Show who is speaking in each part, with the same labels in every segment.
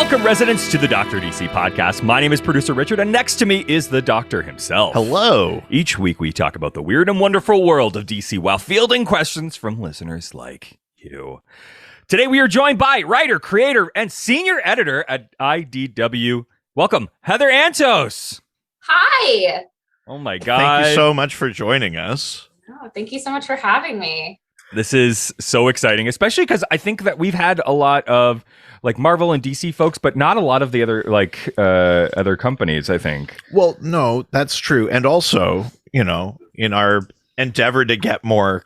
Speaker 1: Welcome, residents, to the Dr. DC podcast. My name is producer Richard, and next to me is the doctor himself.
Speaker 2: Hello.
Speaker 1: Each week, we talk about the weird and wonderful world of DC while fielding questions from listeners like you. Today, we are joined by writer, creator, and senior editor at IDW. Welcome, Heather Antos.
Speaker 3: Hi.
Speaker 1: Oh, my God.
Speaker 2: Thank you so much for joining us.
Speaker 3: Oh, thank you so much for having me.
Speaker 1: This is so exciting, especially because I think that we've had a lot of like Marvel and DC folks, but not a lot of the other other companies, I think.
Speaker 2: Well, no, that's true. And also, you know, in our endeavor to get more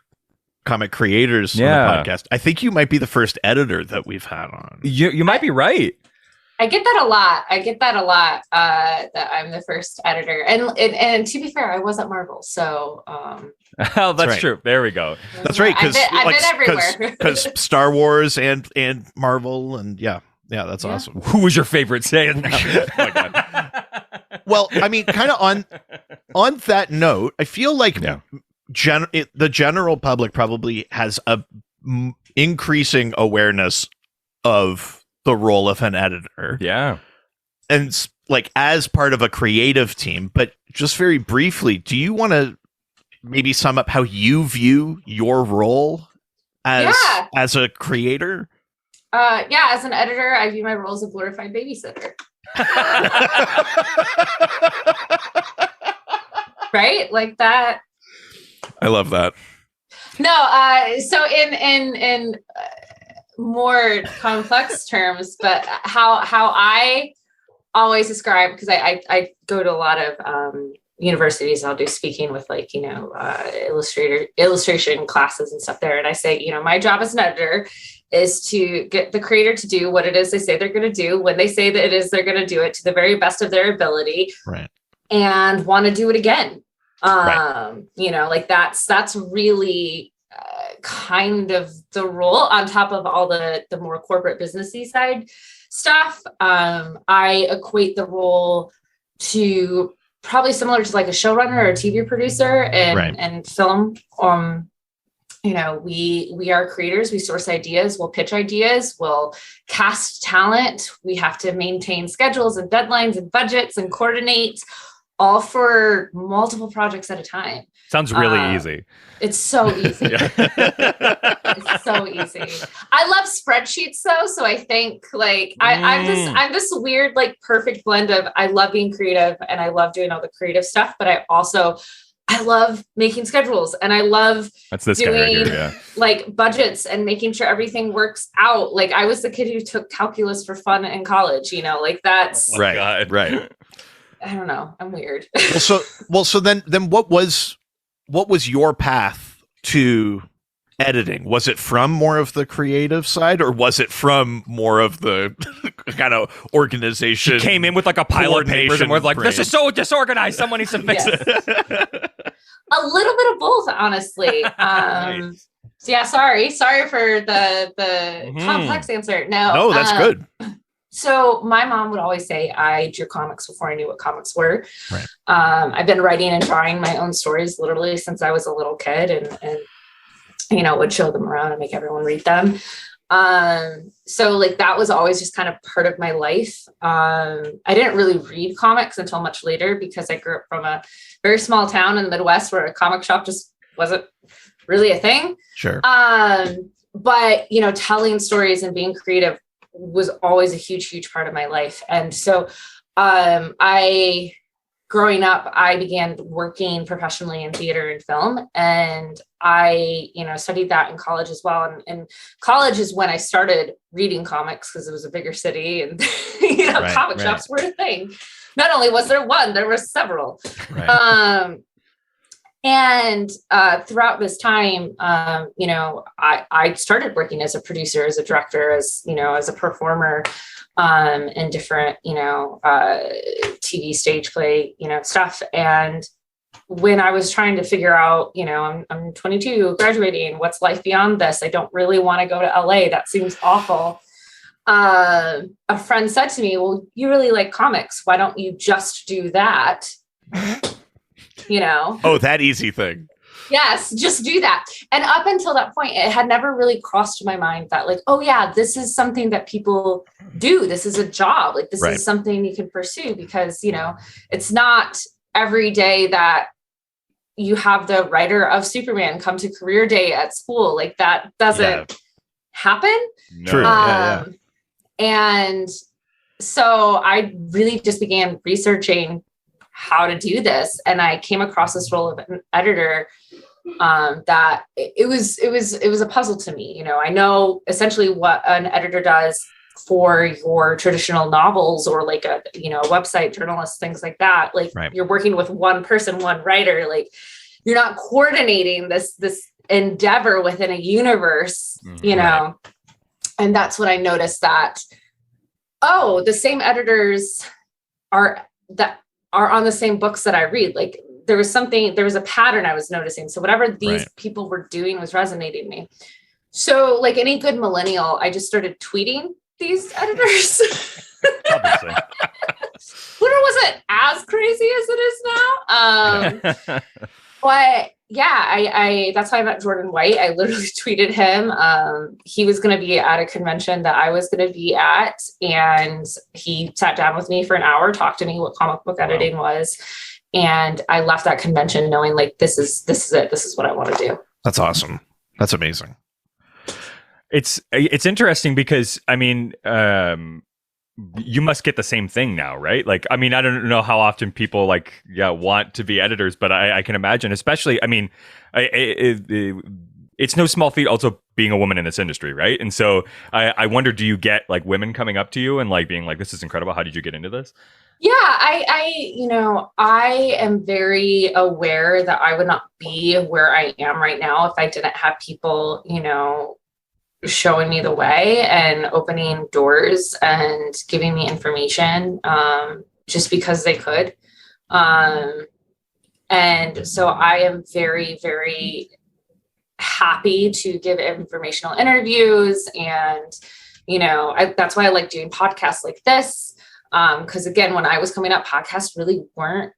Speaker 2: comic creators on the podcast, I think you might be the first editor that we've had on.
Speaker 1: You might be right.
Speaker 3: I get that a lot. That I'm the first editor, and to be fair, I was at Marvel, so.
Speaker 1: Oh, that's right. True. There we go.
Speaker 2: That's right.
Speaker 3: I've been everywhere.
Speaker 2: Because Star Wars and Marvel and that's awesome.
Speaker 1: Who was your favorite? Say it.
Speaker 2: Oh my God. Well, I mean, kind of on that note, I feel like the general public probably has a increasing awareness of the role of an editor.
Speaker 1: Yeah.
Speaker 2: And like as part of a creative team, but just very briefly, do you want to maybe sum up how you view your role as a creator?
Speaker 3: As an editor, I view my role as a glorified babysitter. Right? Like that.
Speaker 2: I love that.
Speaker 3: No, so in more complex terms, but how I always describe, because I go to a lot of universities, I'll do speaking with illustration classes and stuff there. And I say, my job as an editor is to get the creator to do what it is they say they're going to do when they say that it is they're going to do it to the very best of their ability,
Speaker 2: right? And
Speaker 3: want to do it again.
Speaker 2: Right.
Speaker 3: That's really kind of the role on top of all the more corporate businessy side stuff. I equate the role to probably similar to like a showrunner or a TV producer and film. We are creators. We source ideas. We'll pitch ideas. We'll cast talent. We have to maintain schedules and deadlines and budgets and coordinate all for multiple projects at a time.
Speaker 1: Sounds really easy.
Speaker 3: It's so easy. It's so easy. I love spreadsheets though. So I think I'm this weird, like perfect blend of, I love being creative and I love doing all the creative stuff, but I love making schedules and I love doing like budgets and making sure everything works out. Like I was the kid who took calculus for fun in college, that's
Speaker 2: right.
Speaker 3: I don't know. I'm weird.
Speaker 2: So then what was your path to editing? Was it from more of the creative side or was it from more of the kind of organization?
Speaker 1: You came in with like a pile of papers and was like, this is so disorganized. Someone needs to fix it.
Speaker 3: A little bit of both, honestly.
Speaker 1: Nice.
Speaker 3: So yeah, sorry for the complex answer.
Speaker 2: No, that's good.
Speaker 3: So my mom would always say I drew comics before I knew what comics were.
Speaker 2: Right.
Speaker 3: I've been writing and drawing my own stories literally since I was a little kid and would show them around and make everyone read them. So like that was always just kind of part of my life. I didn't really read comics until much later because I grew up from a very small town in the Midwest where a comic shop just wasn't really a thing.
Speaker 2: Sure.
Speaker 3: But telling stories and being creative was always a huge part of my life. And so growing up, I began working professionally in theater and film, and I, studied that in college as well. And college is when I started reading comics because it was a bigger city and, comic shops were a thing. Not only was there one, there were several. Right. And throughout this time, I started working as a producer, as a director, as a performer in different, TV, stage play, stuff. And when I was trying to figure out, I'm 22, graduating, what's life beyond this? I don't really want to go to LA. That seems awful. A friend said to me, well, you really like comics. Why don't you just do that?
Speaker 2: Oh, that easy thing.
Speaker 3: Yes, just do that. And up until that point, it had never really crossed my mind that like, oh yeah, this is something that people do. This is a job. Like this is something you can pursue because, you know, it's not every day that you have the writer of Superman come to career day at school. Like that doesn't happen.
Speaker 2: True.
Speaker 3: And so I really just began researching how to do this. And I came across this role of an editor that it was a puzzle to me. You know, I know essentially what an editor does for your traditional novels or like a, you know, a website journalist, things like that. Like you're working with one person, one writer, like you're not coordinating this endeavor within a universe, you know? And that's when I noticed that, oh, the same editors are on the same books that I read. Like there was a pattern I was noticing. So whatever these people were doing was resonating me. So like any good millennial, I just started tweeting these editors.
Speaker 1: Obviously.
Speaker 3: Twitter wasn't as crazy as it is now. But yeah, I that's how I met Jordan White. I literally tweeted him. He was going to be at a convention that I was going to be at. And he sat down with me for an hour, talked to me what comic book editing was. And I left that convention knowing like, this is it. This is what I want to do.
Speaker 2: That's awesome. That's amazing.
Speaker 1: It's interesting because I mean, you must get the same thing now, right? Like, I mean, I don't know how often people want to be editors, but I can imagine, especially, I mean, it's no small feat also being a woman in this industry, right? And so I wonder, do you get like women coming up to you and like being like, this is incredible. How did you get into this?
Speaker 3: Yeah, I am very aware that I would not be where I am right now if I didn't have people, you know, showing me the way and opening doors and giving me information just because they could. And so I am very, very happy to give informational interviews. And, you know, that's why I like doing podcasts like this. Because again, when I was coming up, podcasts really weren't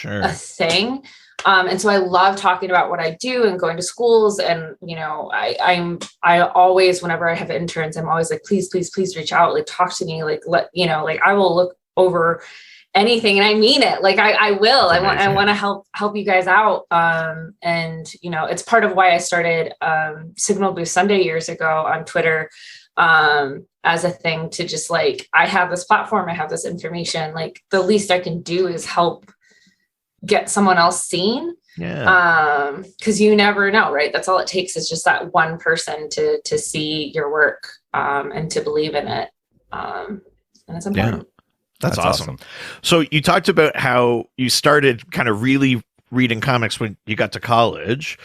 Speaker 3: a thing. And so I love talking about what I do and going to schools. And, you know, I always, whenever I have interns, I'm always like, please reach out, like talk to me, like, I will look over anything. And I mean it, like, I will, I want to help you guys out. And, you know, it's part of why I started, Signal Boost Sunday years ago on Twitter, as a thing to just like, I have this platform, I have this information, like the least I can do is help get someone else seen. Because you never know, right? That's all it takes is just that one person to see your work and to believe in it. And it's important.
Speaker 2: Yeah. That's awesome. So you talked about how you started kind of really reading comics when you got to college.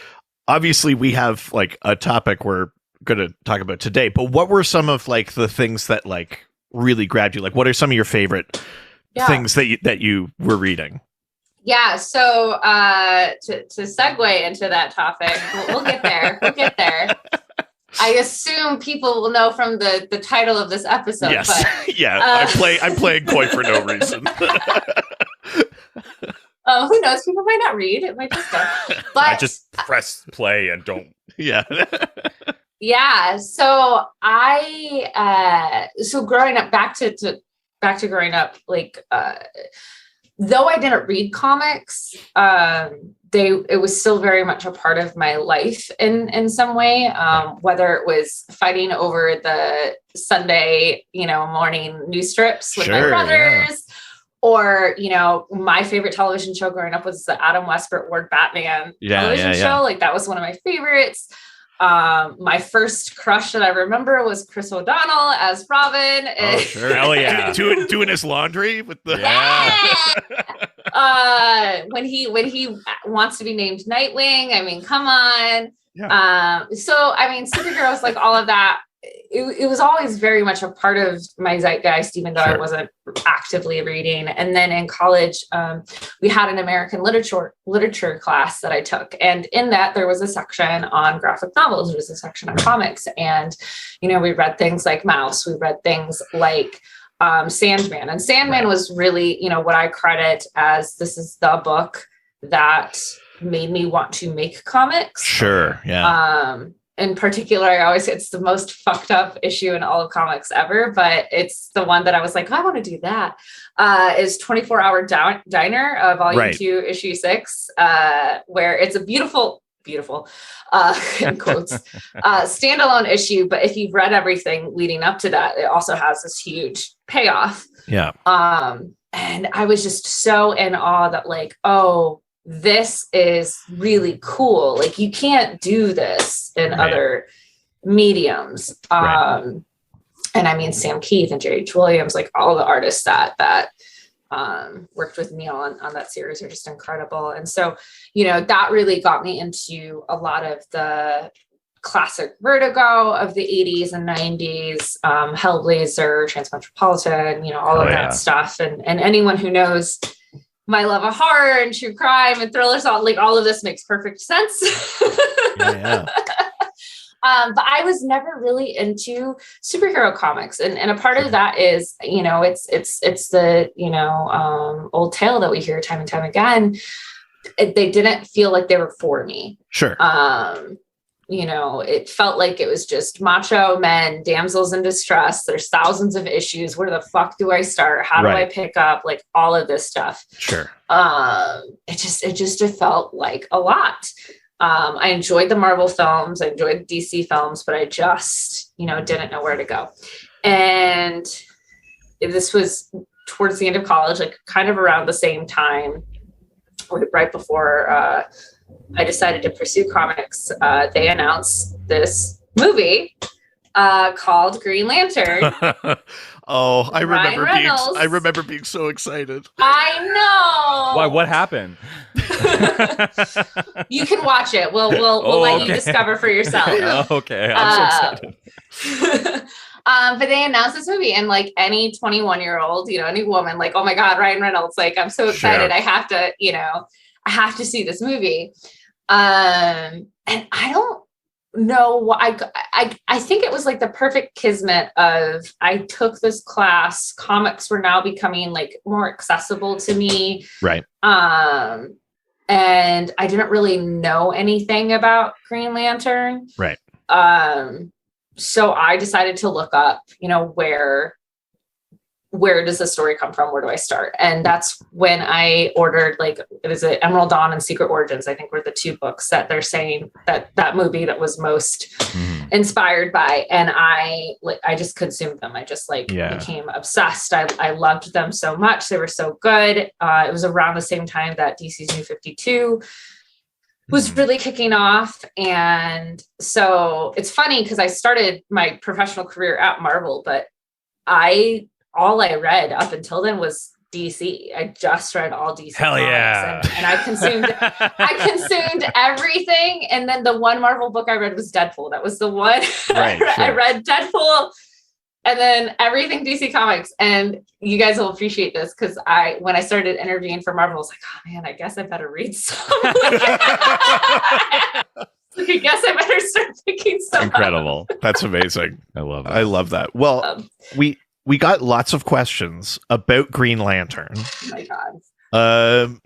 Speaker 2: Obviously, we have like a topic we're going to talk about today, but what were some of like the things that like really grabbed you? Like, what are some of your favorite things that you were reading?
Speaker 3: Yeah. So to segue into that topic, we'll get there. We'll get there. I assume people will know from the title of this episode.
Speaker 2: Yes.
Speaker 3: But,
Speaker 2: I'm playing coy for no reason.
Speaker 3: Who knows? People might not read. It might just go. But
Speaker 1: I just press play and don't.
Speaker 2: Yeah.
Speaker 3: Yeah. So so growing up, back to growing up, like, though I didn't read comics, it was still very much a part of my life in some way, whether it was fighting over the Sunday, you know, morning news strips with my brothers, or, you know, my favorite television show growing up was the Adam West Ward Batman television show. Like that was one of my favorites. My first crush that I remember was Chris O'Donnell as Robin.
Speaker 2: Oh, sure. Hell yeah. doing his laundry with the
Speaker 3: when he wants to be named Nightwing. I mean, come on.
Speaker 2: Yeah.
Speaker 3: So I mean, superheroes, like all of that, it was always very much a part of my zeitgeist, even though I wasn't actively reading. And then in college, we had an American literature class that I took. And in that, there was a section on graphic novels. There was a section on comics. And, you know, we read things like Mouse. We read things like Sandman. And Sandman was really, you know, what I credit as this is the book that made me want to make comics.
Speaker 2: Sure. Yeah.
Speaker 3: In particular, I always, it's the most fucked up issue in all of comics ever, but it's the one that I was like, oh, I want to do that. Is 24-Hour Diner, Volume 2, Issue 6, where it's a beautiful, in quotes, standalone issue. But if you've read everything leading up to that, it also has this huge payoff.
Speaker 2: Yeah.
Speaker 3: And I was just so in awe that like, oh, this is really cool. Like you can't do this in other mediums. And I mean, Sam Keith and J.H. Williams, like all the artists that worked with me on that series are just incredible. And so, you know, that really got me into a lot of the classic Vertigo of the 80s and 90s, Hellblazer, Transmetropolitan, you know, all of that stuff. And anyone who knows my love of horror and true crime and thrillers, all of this makes perfect sense.
Speaker 2: Yeah.
Speaker 3: But I was never really into superhero comics. And a part of that is, you know, it's the, you know, old tale that we hear time and time again. They didn't feel like they were for me.
Speaker 2: Sure.
Speaker 3: You know, it felt like it was just macho men, damsels in distress. There's thousands of issues. Where the fuck do I start? How do I pick up like all of this stuff?
Speaker 2: Sure.
Speaker 3: It felt like a lot. I enjoyed the Marvel films. I enjoyed the DC films, but I just, you know, didn't know where to go. And this was towards the end of college, like kind of around the same time, right before I decided to pursue comics. They announced this movie called Green Lantern.
Speaker 2: Oh, I remember being so excited.
Speaker 3: I know.
Speaker 1: Why? What happened?
Speaker 3: You can watch it. We'll let you discover for yourself.
Speaker 1: Okay, I'm so excited.
Speaker 3: But they announced this movie, and like any 21-year-old, you know, any woman, like, oh my God, Ryan Reynolds, like, I'm so excited. Sure. I have to see this movie. And I don't know why. I think it was like the perfect kismet of, I took this class, comics were now becoming like more accessible to me.
Speaker 2: Right.
Speaker 3: And I didn't really know anything about Green Lantern.
Speaker 2: Right.
Speaker 3: So I decided to look up, you know, where does the story come from? Where do I start? And that's when I ordered, like, it was Emerald Dawn and Secret Origins, I think were the two books that they're saying that movie that was most inspired by. And I just consumed them. I just became obsessed. I loved them so much. They were so good. It was around the same time that DC's New 52 was really kicking off. And so it's funny because I started my professional career at Marvel, but all I read up until then was DC. I just read all DC
Speaker 1: Hell
Speaker 3: comics,
Speaker 1: yeah.
Speaker 3: and I consumed everything. And then the one Marvel book I read was Deadpool. That was the one.
Speaker 2: Right,
Speaker 3: I read Deadpool and then everything DC Comics. And you guys will appreciate this because when I started interviewing for Marvel, I was like, oh man, I guess I better read some. I guess I better start picking some.
Speaker 1: Incredible.
Speaker 2: That's amazing.
Speaker 1: I love it.
Speaker 2: I love that. Well, we got lots of questions about Green Lantern.
Speaker 3: Oh my God.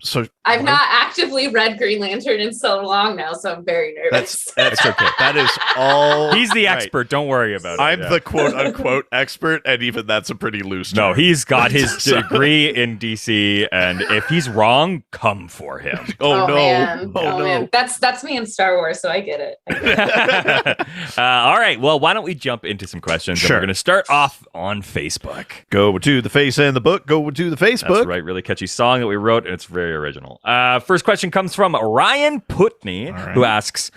Speaker 2: So
Speaker 3: I've not actively read Green Lantern in so long now, so I'm very nervous.
Speaker 2: That's okay. That is all.
Speaker 1: He's the expert. Don't worry about it.
Speaker 2: I'm the quote unquote expert, and even that's a pretty loose term.
Speaker 1: No, he's got his degree in DC, and if he's wrong, come for him.
Speaker 2: Oh no!
Speaker 3: Man.
Speaker 2: Oh no!
Speaker 3: Man. That's me in Star Wars, so I get it.
Speaker 1: All right. Well, why don't we jump into some questions?
Speaker 2: Sure.
Speaker 1: And we're going to start off on Facebook.
Speaker 2: Go to the face and the book. Go to the Facebook.
Speaker 1: That's right. Really catchy song that we wrote, and it's very original. First question comes from Ryan Putney, who asks,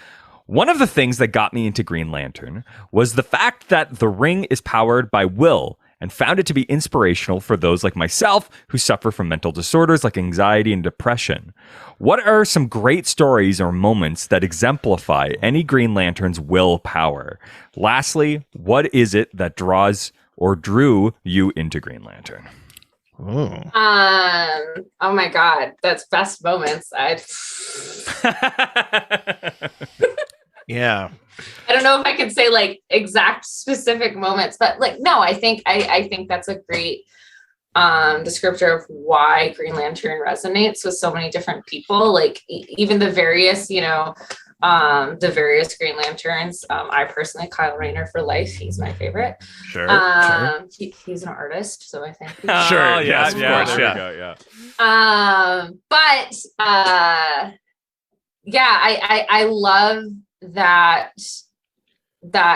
Speaker 1: one of the things that got me into Green Lantern was the fact that the ring is powered by will, and found it to be inspirational for those like myself who suffer from mental disorders like anxiety and depression. What are some great stories or moments that exemplify any Green Lantern's willpower? Lastly, what is it that draws or drew you into Green Lantern?
Speaker 2: Oh.
Speaker 3: Oh my God, that's best moments.
Speaker 2: Yeah.
Speaker 3: I don't know if I can say like exact specific moments, but like, no, I think that's a great descriptor of why Green Lantern resonates with so many different people. Like even the various, the various Green Lanterns. I personally, Kyle Rayner for life. He's my favorite.
Speaker 2: Sure.
Speaker 3: He's an artist, so I think.
Speaker 2: Sure.
Speaker 1: Yes,
Speaker 2: of course.
Speaker 1: there
Speaker 2: Yeah.
Speaker 1: we go,
Speaker 3: I love that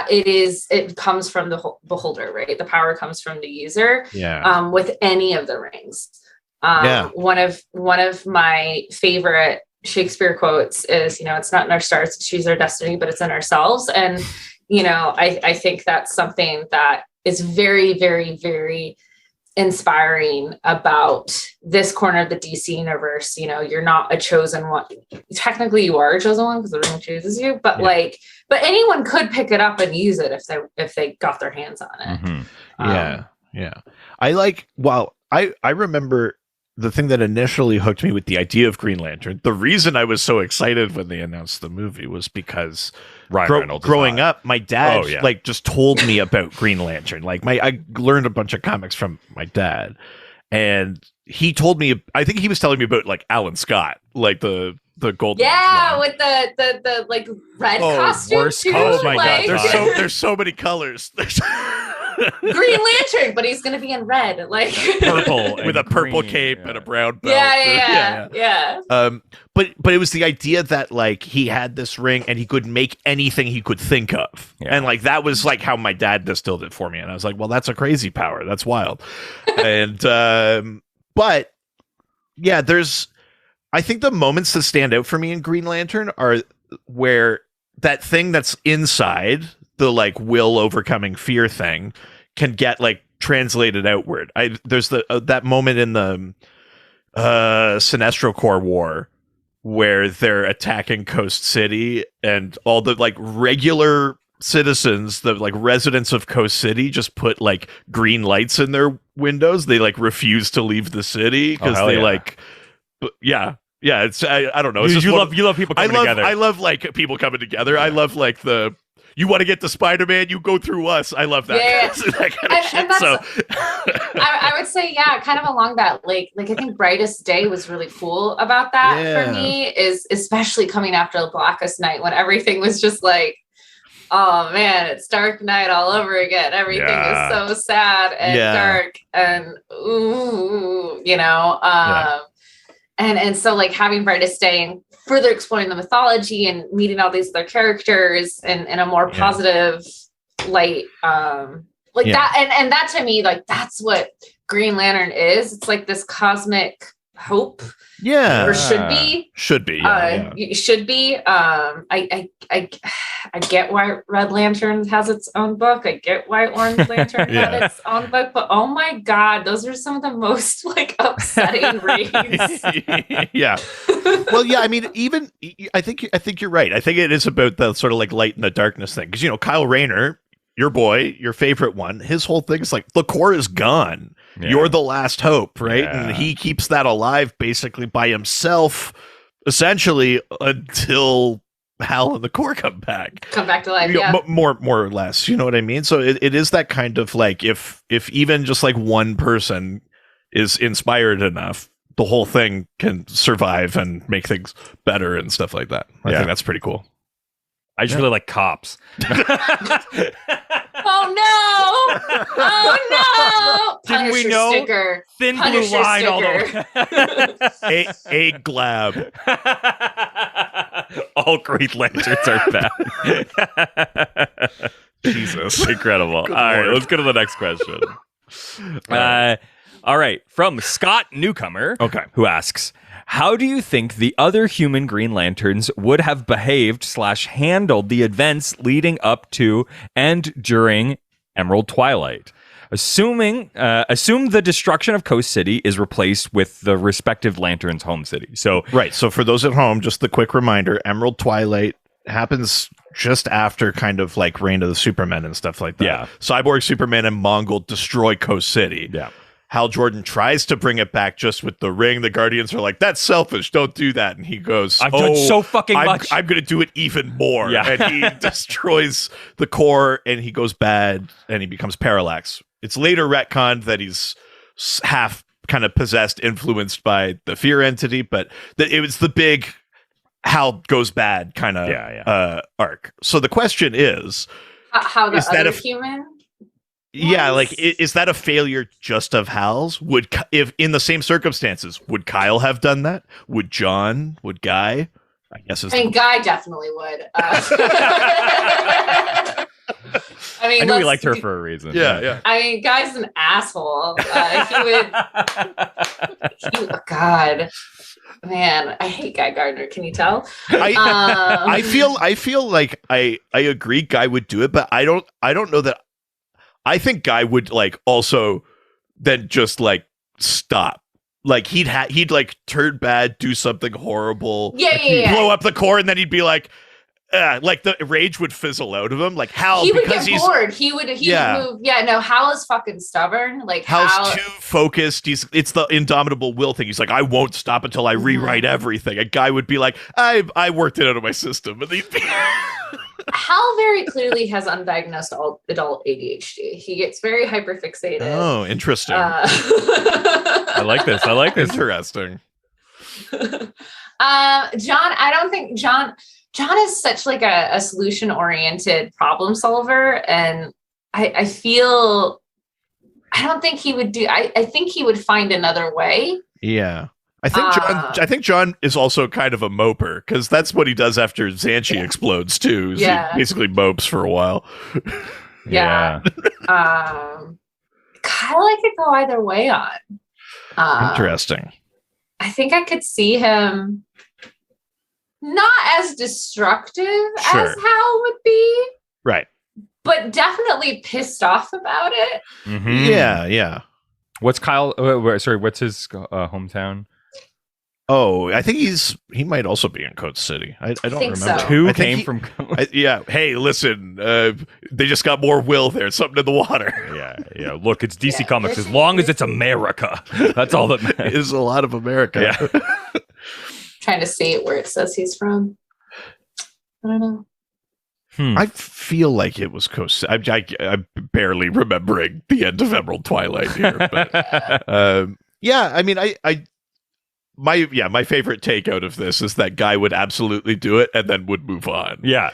Speaker 3: it comes from the beholder, right? The power comes from the user.
Speaker 2: Yeah.
Speaker 3: With any of the rings. One of my favorite Shakespeare quotes is, it's not in our stars to choose our destiny, but it's in ourselves. And, I think that's something that is very, very, very inspiring about this corner of the DC universe. You're not a chosen one. Technically you are a chosen one because the ring chooses you, but but anyone could pick it up and use it if they got their hands on it.
Speaker 2: Mm-hmm. I remember the thing that initially hooked me with the idea of Green Lantern. The reason I was so excited when they announced the movie was because growing up, my dad just told me about Green Lantern. Like I learned a bunch of comics from my dad, and he told me. I think he was telling me about like Alan Scott, like the golden.
Speaker 3: Yeah, with the like red costume.
Speaker 2: Worst
Speaker 3: too.
Speaker 2: Oh my god! There's so many colors.
Speaker 3: Green Lantern, but he's gonna be in red, like
Speaker 1: purple
Speaker 2: with a purple cape and a brown belt.
Speaker 3: Yeah.
Speaker 2: But it was the idea that like he had this ring and he could make anything he could think of, and like that was like how my dad distilled it for me, and I was like, well, that's a crazy power, that's wild. And but yeah, I think the moments that stand out for me in Green Lantern are where that thing that's inside, the like will overcoming fear thing, can get like translated outward. There's that moment in the Sinestro Corps War where they're attacking Coast City, and all the like regular citizens, the like residents of Coast City, just put like green lights in their windows. They like refuse to leave the city because it's I don't know. It's
Speaker 1: you love people coming together.
Speaker 2: I love like people coming together. I love like you want to get to Spider-Man, you go through us. I love that. That kind of shit. So
Speaker 3: I would say, kind of along that, like I think Brightest Day was really cool about that for me, is especially coming after the Blackest Night when everything was just like, oh man, it's Dark Night all over again. Everything is so sad and dark and and so like having Brightest Day and further exploring the mythology and meeting all these other characters and in a more positive light, that. And that to me, like, that's what Green Lantern is. It's like this cosmic hope.
Speaker 2: Yeah.
Speaker 3: Or should be.
Speaker 2: It
Speaker 3: should be. I get why Red Lantern has its own book. I get why Orange Lantern had its own book, but oh my god, those are some of the most like upsetting reads.
Speaker 2: Well, I mean, even I think you're right. I think it is about the sort of like light and the darkness thing. Because Kyle Rayner, your boy, your favorite one, his whole thing is like the core is gone. Yeah. You're the last hope, right? Yeah. And he keeps that alive basically by himself, essentially, until Hal and the core come back
Speaker 3: to life.
Speaker 2: More or less. You know what I mean? So it is that kind of like if even just like one person is inspired enough, the whole thing can survive and make things better and stuff like that. I think that's pretty cool.
Speaker 1: I just really like cops.
Speaker 3: Oh no!
Speaker 1: Didn't we know?
Speaker 3: Sticker.
Speaker 1: Thin blue line all the way.
Speaker 2: A glab.
Speaker 1: All Green Lanterns are bad.
Speaker 2: Jesus.
Speaker 1: Incredible. All right, let's go to the next question. All right, from Scott Newcomer, who asks, how do you think the other human Green Lanterns would have behaved/handled the events leading up to and during Emerald Twilight? Assume the destruction of Coast City is replaced with the respective Lanterns' home city. So
Speaker 2: for those at home, just the quick reminder, Emerald Twilight happens just after kind of like Reign of the Supermen and stuff like that.
Speaker 1: Yeah.
Speaker 2: Cyborg, Superman, and Mongol destroy Coast City.
Speaker 1: Yeah.
Speaker 2: Hal Jordan tries to bring it back just with the ring. The Guardians are like, that's selfish. Don't do that. And he goes,
Speaker 1: I've done so fucking much.
Speaker 2: I'm going to do it even more.
Speaker 1: Yeah.
Speaker 2: And he destroys the core and he goes bad and he becomes Parallax. It's later retconned that he's half kind of possessed, influenced by the fear entity, but it was the big Hal goes bad kind of arc. So the question is
Speaker 3: how the other human.
Speaker 2: Yeah, like is that a failure just of Hal's? If in the same circumstances, would Kyle have done that? Would John? Would Guy? I guess.
Speaker 3: Guy definitely would.
Speaker 1: I knew we liked her for a reason.
Speaker 2: Yeah.
Speaker 3: I mean, Guy's an asshole. God, man, I hate Guy Gardner. Can you tell?
Speaker 2: I feel like I agree. Guy would do it, but I don't know that. I think Guy would like also then just like stop. Like he'd like turn bad, do something horrible, blow up the core, and then he'd be like the rage would fizzle out of him. Like Hal,
Speaker 3: he would get bored. He would move. Yeah, no, Hal is fucking stubborn. Like
Speaker 2: Hal's too focused. It's the indomitable will thing. He's like, I won't stop until I rewrite everything. A Guy would be like, I worked it out of my system, and he'd be.
Speaker 3: Hal very clearly has undiagnosed adult ADHD. He gets very hyperfixated.
Speaker 2: Oh, interesting.
Speaker 1: I like this.
Speaker 2: Interesting.
Speaker 3: John, I don't think John is such like a solution-oriented problem solver, and I feel I don't think he would do. I think he would find another way.
Speaker 2: Yeah. I think John is also kind of a moper, because that's what he does after Xanchi explodes too. He basically mopes for a while.
Speaker 3: Yeah. Kyle, I could go either way on.
Speaker 2: Interesting.
Speaker 3: I think I could see him not as destructive as Hal would be,
Speaker 2: right?
Speaker 3: But definitely pissed off about it.
Speaker 1: Mm-hmm.
Speaker 2: Yeah.
Speaker 1: What's Kyle? Sorry, what's his hometown?
Speaker 2: Oh, I think he might also be in Coat City. I don't remember.
Speaker 3: So.
Speaker 1: Who came from?
Speaker 2: Yeah. Hey, listen. They just got more will there. Something in the water.
Speaker 1: Yeah. Look, it's DC Comics. As long as it's America, that's all that matters.
Speaker 2: It is a lot of America.
Speaker 1: Yeah.
Speaker 3: Trying to say it where it says he's from. I don't know.
Speaker 2: I feel like it was Coast City. I'm barely remembering the end of Emerald Twilight here. But, yeah, I mean, my favorite take out of this is that Guy would absolutely do it and then would move on.
Speaker 1: Yeah.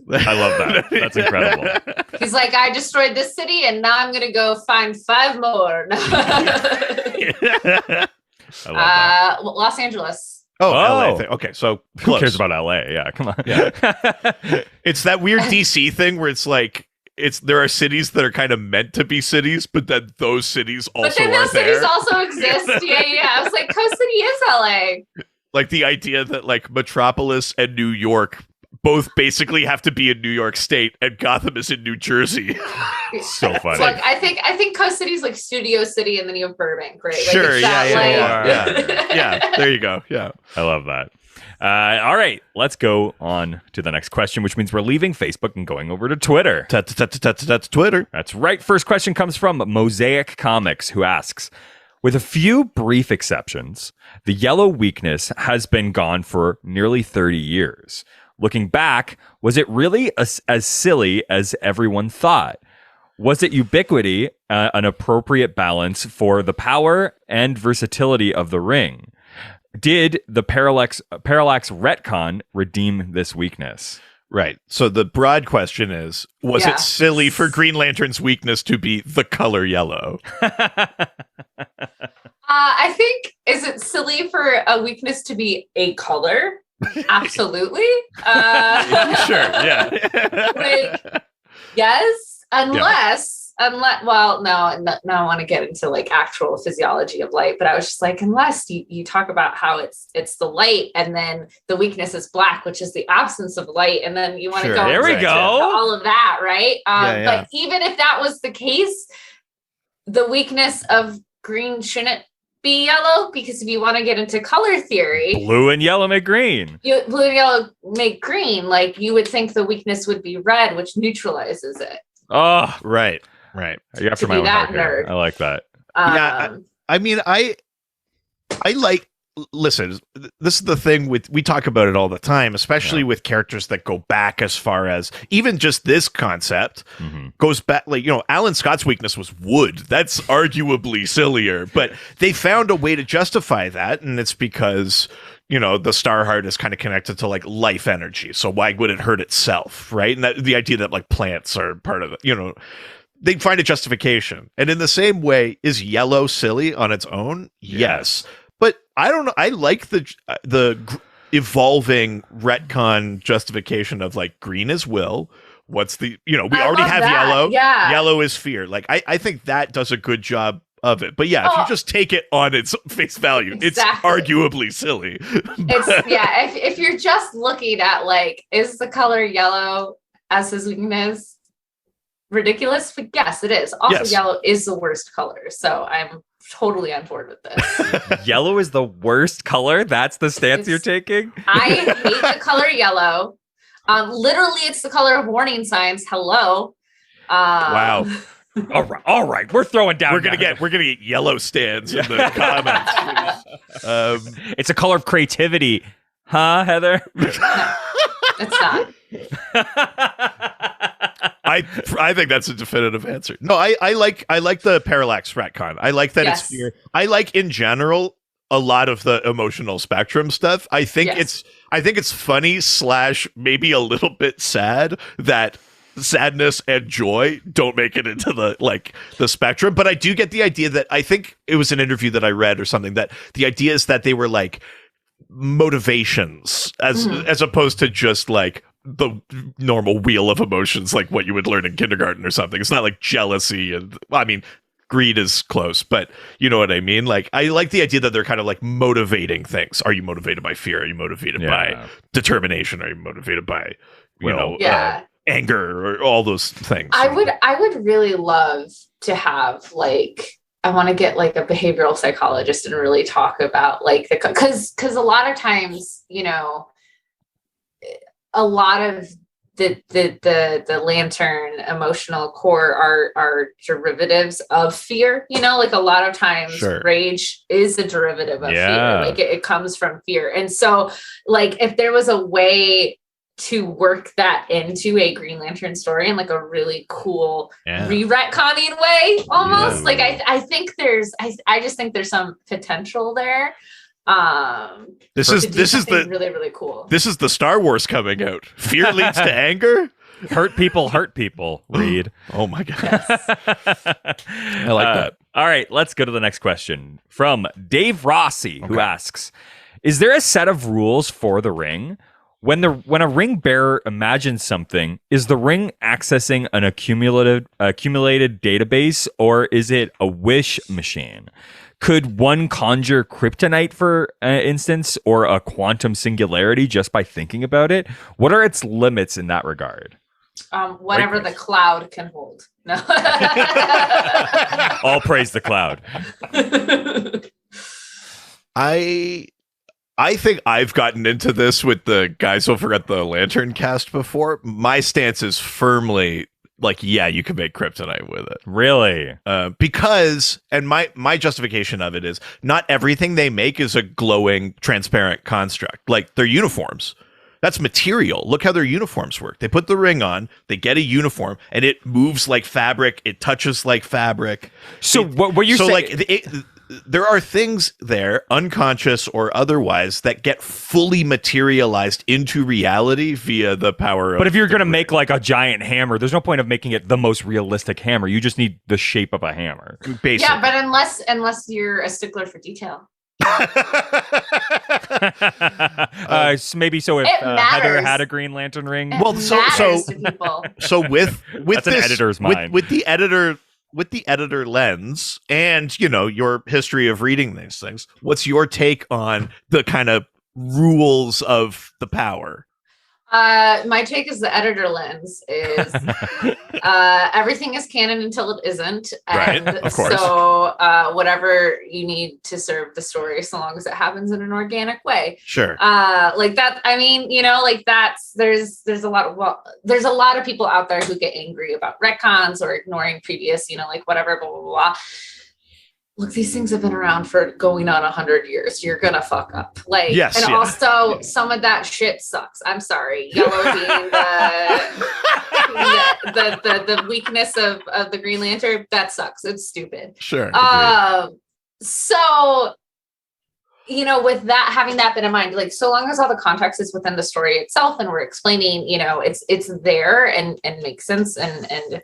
Speaker 1: I love that. That's incredible.
Speaker 3: He's like, I destroyed this city and now I'm going to go find 5 more.
Speaker 1: I love that.
Speaker 3: Los Angeles.
Speaker 2: Oh, LA thing. Okay, so
Speaker 1: who cares about LA? Yeah, come on.
Speaker 2: Yeah. It's that weird DC thing where it's like there are cities that are kind of meant to be cities, but then those cities also
Speaker 3: but then those cities also exist. Yeah. I was like, Coast City is LA.
Speaker 2: Like the idea that like Metropolis and New York both basically have to be in New York State, and Gotham is in New Jersey.
Speaker 1: So funny.
Speaker 3: So, like, I think Coast City's like Studio City, and then you have Burbank, right? Like,
Speaker 2: sure. Yeah. There you go. Yeah.
Speaker 1: I love that. All right, let's go on to the next question, which means we're leaving Facebook and going over to Twitter.
Speaker 2: That's Twitter.
Speaker 1: That's right. First question comes from Mosaic Comics, who asks, with a few brief exceptions, the yellow weakness has been gone for nearly 30 years. Looking back, was it really as silly as everyone thought? Was it ubiquity, an appropriate balance for the power and versatility of the ring? Did the Parallax retcon redeem this weakness?
Speaker 2: Right. So the broad question is, was it silly for Green Lantern's weakness to be the color yellow?
Speaker 3: I think, is it silly for a weakness to be a color? Absolutely.
Speaker 2: Sure. Yeah.
Speaker 3: Like, yes, unless, well, no, I want to get into like actual physiology of light, but I was just like, unless you talk about how it's the light and then the weakness is black, which is the absence of light, and then you want to go
Speaker 1: there we go
Speaker 3: all of that, right? But even if that was the case, the weakness of green shouldn't be yellow, because if you want to get into color theory,
Speaker 1: blue and yellow make green.
Speaker 3: Blue and yellow make green. Like, you would think the weakness would be red, which neutralizes it.
Speaker 1: Oh,
Speaker 2: right.
Speaker 1: You have to be that nerd. I like that.
Speaker 2: I mean, I like listen, this is the thing we talk about it all the time, especially with characters that go back as far as even just this concept goes back. Like, Alan Scott's weakness was wood. That's arguably sillier, but they found a way to justify that. And it's because, the star heart is kind of connected to like life energy. So why would it hurt itself? Right. And the idea that like plants are part of it, they find a justification. And in the same way, is yellow silly on its own? Yes. But I don't know. I like the evolving retcon justification of like green is will. What's the, we already have yellow.
Speaker 3: Yeah.
Speaker 2: Yellow is fear. Like, I think that does a good job of it. But yeah, if you just take it on its face value, it's arguably silly.
Speaker 3: If you're just looking at like, is the color yellow as his weakness ridiculous? But yes, it is. Also, yellow is the worst color. So I'm totally on board with this.
Speaker 1: Yellow is the worst color? That's the stance you're taking?
Speaker 3: I hate the color yellow. Literally, it's the color of warning signs. Hello.
Speaker 2: Wow.
Speaker 1: All right. We're throwing down.
Speaker 2: We're gonna get yellow stands in the comments.
Speaker 1: It's a color of creativity, huh, Heather?
Speaker 3: No, it's not.
Speaker 2: I think that's a definitive answer. No, I like the parallax retcon. I like that it's fear. I like in general a lot of the emotional spectrum stuff. I think it's funny / maybe a little bit sad that sadness and joy don't make it into the spectrum. But I do get the idea that I think it was an interview that I read or something that the idea is that they were like motivations as opposed to just like the normal wheel of emotions, like what you would learn in kindergarten or something. It's not like jealousy and greed is close, but you know what I mean? Like, I like the idea that they're kind of like motivating things. Are you motivated by fear? Are you motivated by determination? Are you motivated by, anger or all those things?
Speaker 3: I would really love to have like, I want to get like a behavioral psychologist and really talk about like because a lot of times, a lot of the lantern emotional core are derivatives of fear, like a lot of times rage is a derivative of fear. Like it comes from fear. And so like if there was a way to work that into a Green Lantern story in like a really cool re-retconning way almost like I think I just think there's some potential there.
Speaker 2: This is the
Speaker 3: really, really cool.
Speaker 2: This is the Star Wars coming out. Fear leads to anger.
Speaker 1: Hurt people, Reed.
Speaker 2: Oh my god. I like that.
Speaker 1: All right, let's go to the next question from Dave Rossi, who asks, is there a set of rules for the ring? When a ring bearer imagines something, is the ring accessing an accumulated database, or is it a wish machine? Could one conjure kryptonite, for instance, or a quantum singularity just by thinking about it? What are its limits in that regard?
Speaker 3: Whatever the cloud can hold. No.
Speaker 1: All praise the cloud.
Speaker 2: I think I've gotten into this with the guys over at the Lantern Cast before. My stance is firmly like, yeah, you can make kryptonite with it.
Speaker 1: Really?
Speaker 2: Because, and my justification of it is, not everything they make is a glowing, transparent construct. Like their uniforms. That's material. Look how their uniforms work. They put the ring on, they get a uniform, and it moves like fabric. It touches like fabric.
Speaker 1: So what you're saying?
Speaker 2: Like, there are things there, unconscious or otherwise, that get fully materialized into reality via the power of...
Speaker 1: But if you're going to make like a giant hammer, there's no point of making it the most realistic hammer. You just need the shape of a hammer.
Speaker 2: Basically.
Speaker 3: Yeah, but unless you're a stickler for detail.
Speaker 1: Maybe so if Heather had a Green Lantern ring.
Speaker 2: Well, so with
Speaker 1: that's
Speaker 2: this,
Speaker 1: an editor's mind.
Speaker 2: With the editor lens and your history of reading these things, what's your take on the kind of rules of the power?
Speaker 3: My take is the editor lens is everything is canon until it isn't. And
Speaker 2: right, of course.
Speaker 3: So whatever you need to serve the story, so long as it happens in an organic way.
Speaker 2: Sure.
Speaker 3: Like that, I mean, like there's a lot of people out there who get angry about retcons or ignoring previous, like whatever, blah, blah, blah. look, these things have been around for going on 100 years. You're gonna fuck up. Like,
Speaker 2: Yes,
Speaker 3: and
Speaker 2: yeah.
Speaker 3: also some of that shit sucks. I'm sorry. Yellow being the weakness of the Green Lantern, that sucks. It's stupid.
Speaker 2: Sure.
Speaker 3: So, you know, with that, having that been in mind, like, so long as all the context is within the story itself and we're explaining, you know, it's there and makes sense and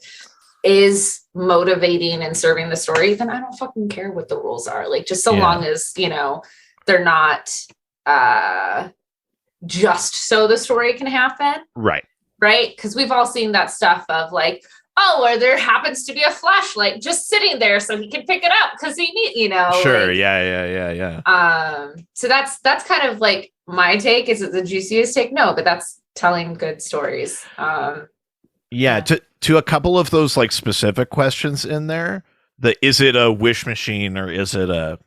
Speaker 3: is motivating and serving the story, then I don't fucking care what the rules are. Like, just so long as, you know, they're not just so the story can happen.
Speaker 2: Right.
Speaker 3: Right. Because we've all seen that stuff of like, oh, or there happens to be a flashlight just sitting there so he can pick it up because he need, you know.
Speaker 2: Sure.
Speaker 3: Like,
Speaker 2: Yeah.
Speaker 3: So that's kind of like my take. Is it the juiciest take? No, but that's telling good stories.
Speaker 2: To a couple of those like specific questions in there, is it a wish machine or is it a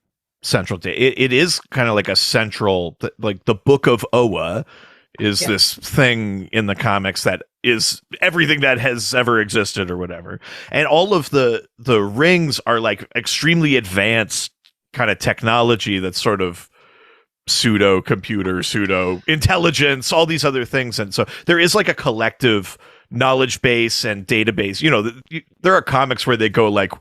Speaker 2: central it is kind of like a central, like the Book of Oa is this thing in the comics that is everything that has ever existed or whatever, and all of the rings are like extremely advanced kind of technology that's sort of pseudo computer, pseudo intelligence, all these other things. And so there is like a collective knowledge base and database. You know, there are comics where they go like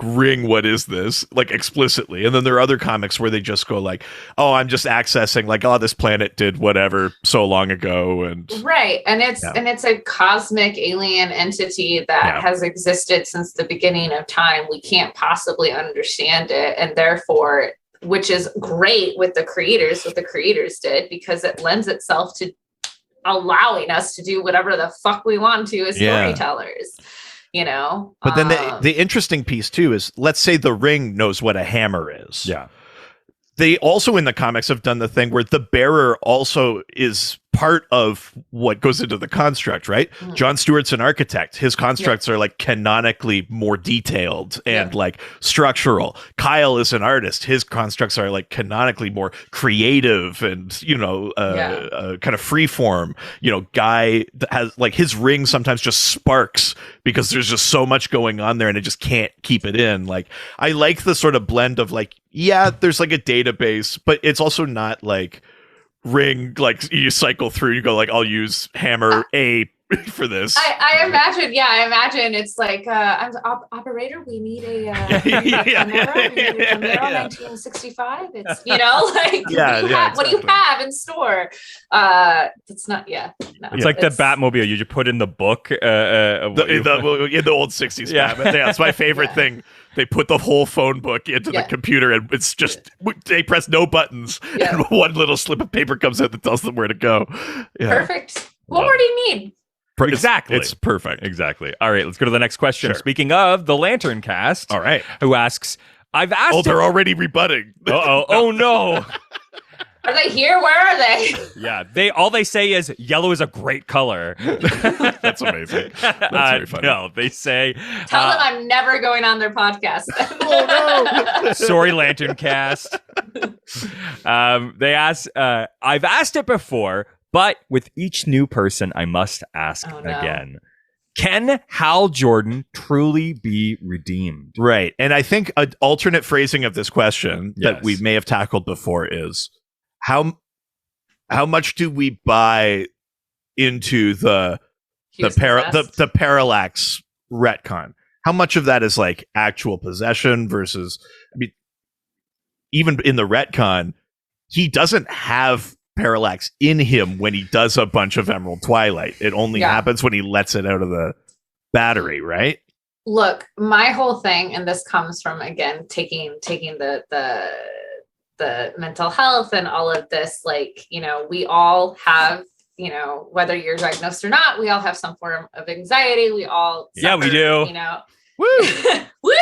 Speaker 2: ring, what is this, like explicitly, and then there are other comics where they just go like, oh, I'm just accessing like, oh, this planet did whatever so long ago, and
Speaker 3: right, and it's a cosmic alien entity that has existed since the beginning of time. We can't possibly understand it, and therefore, which is great with the creators, what the creators did, because it lends itself to allowing us to do whatever the fuck we want to as storytellers. You know,
Speaker 2: but then the interesting piece too is, let's say the ring knows what a hammer is.
Speaker 1: Yeah.
Speaker 2: They also in the comics have done the thing where the bearer also is part of what goes into the construct, right? Mm-hmm. John Stewart's an architect. His constructs are like canonically more detailed and like structural. Kyle is an artist. His constructs are like canonically more creative and, you know, kind of free form. You know, Guy has like his ring sometimes just sparks because there's just so much going on there and it just can't keep it in. Like, I like the sort of blend of like, yeah, there's like a database, but it's also not like ring, like you cycle through, you go like, I'll use hammer A for this.
Speaker 3: I imagine it's like, operator, we need a Camaro 1965. It's, you know, like, what do you have in store? It's not, no,
Speaker 1: it's like the Batmobile you just put in the book. In
Speaker 2: the old 60s Batman. Yeah, it's my favorite thing. They put the whole phone book into the computer, and it's just they press no buttons, and one little slip of paper comes out that tells them where to go. Yeah.
Speaker 3: Perfect. What more do you need?
Speaker 1: Exactly.
Speaker 2: It's perfect.
Speaker 1: Exactly. All right, let's go to the next question.
Speaker 2: Sure.
Speaker 1: Speaking of the Lantern Cast,
Speaker 2: all right,
Speaker 1: who asks, I've asked.
Speaker 2: Oh, they're already rebutting.
Speaker 1: Oh no.
Speaker 3: Are they here? Where are they?
Speaker 1: Yeah, all they say is yellow is a great color.
Speaker 2: That's amazing. That's very funny.
Speaker 1: No, they say
Speaker 3: tell them I'm never going on their podcast.
Speaker 2: Oh no!
Speaker 1: Sorry, Lantern Cast. They ask, I've asked it before, but with each new person, I must ask again. Can Hal Jordan truly be redeemed?
Speaker 2: Right, and I think an alternate phrasing of this question that we may have tackled before is, how much do we buy into the parallax retcon? How much of that is like actual possession versus, I mean, even in the retcon, he doesn't have parallax in him when he does a bunch of Emerald Twilight. It only happens when he lets it out of the battery, right?
Speaker 3: Look, my whole thing, and this comes from, again, taking the mental health and all of this, like, you know, we all have, you know, whether you're diagnosed or not, we all have some form of anxiety. We all suffer,
Speaker 1: we do.
Speaker 3: You know,
Speaker 2: woo,
Speaker 3: woo.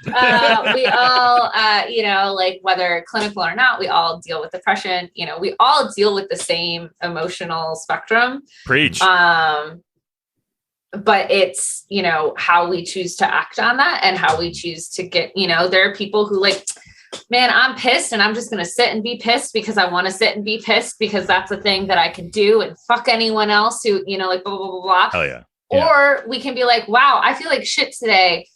Speaker 3: We all, you know, like whether clinical or not, we all deal with depression. You know, we all deal with the same emotional spectrum.
Speaker 1: Preach.
Speaker 3: But it's, you know, how we choose to act on that and how we choose to get, you know, there are people who like, man, I'm pissed and I'm just going to sit and be pissed because I want to sit and be pissed because that's a thing that I can do, and fuck anyone else who, you know, like blah, blah, blah, blah.
Speaker 1: Hell yeah.
Speaker 3: Or we can be like, wow, I feel like shit today.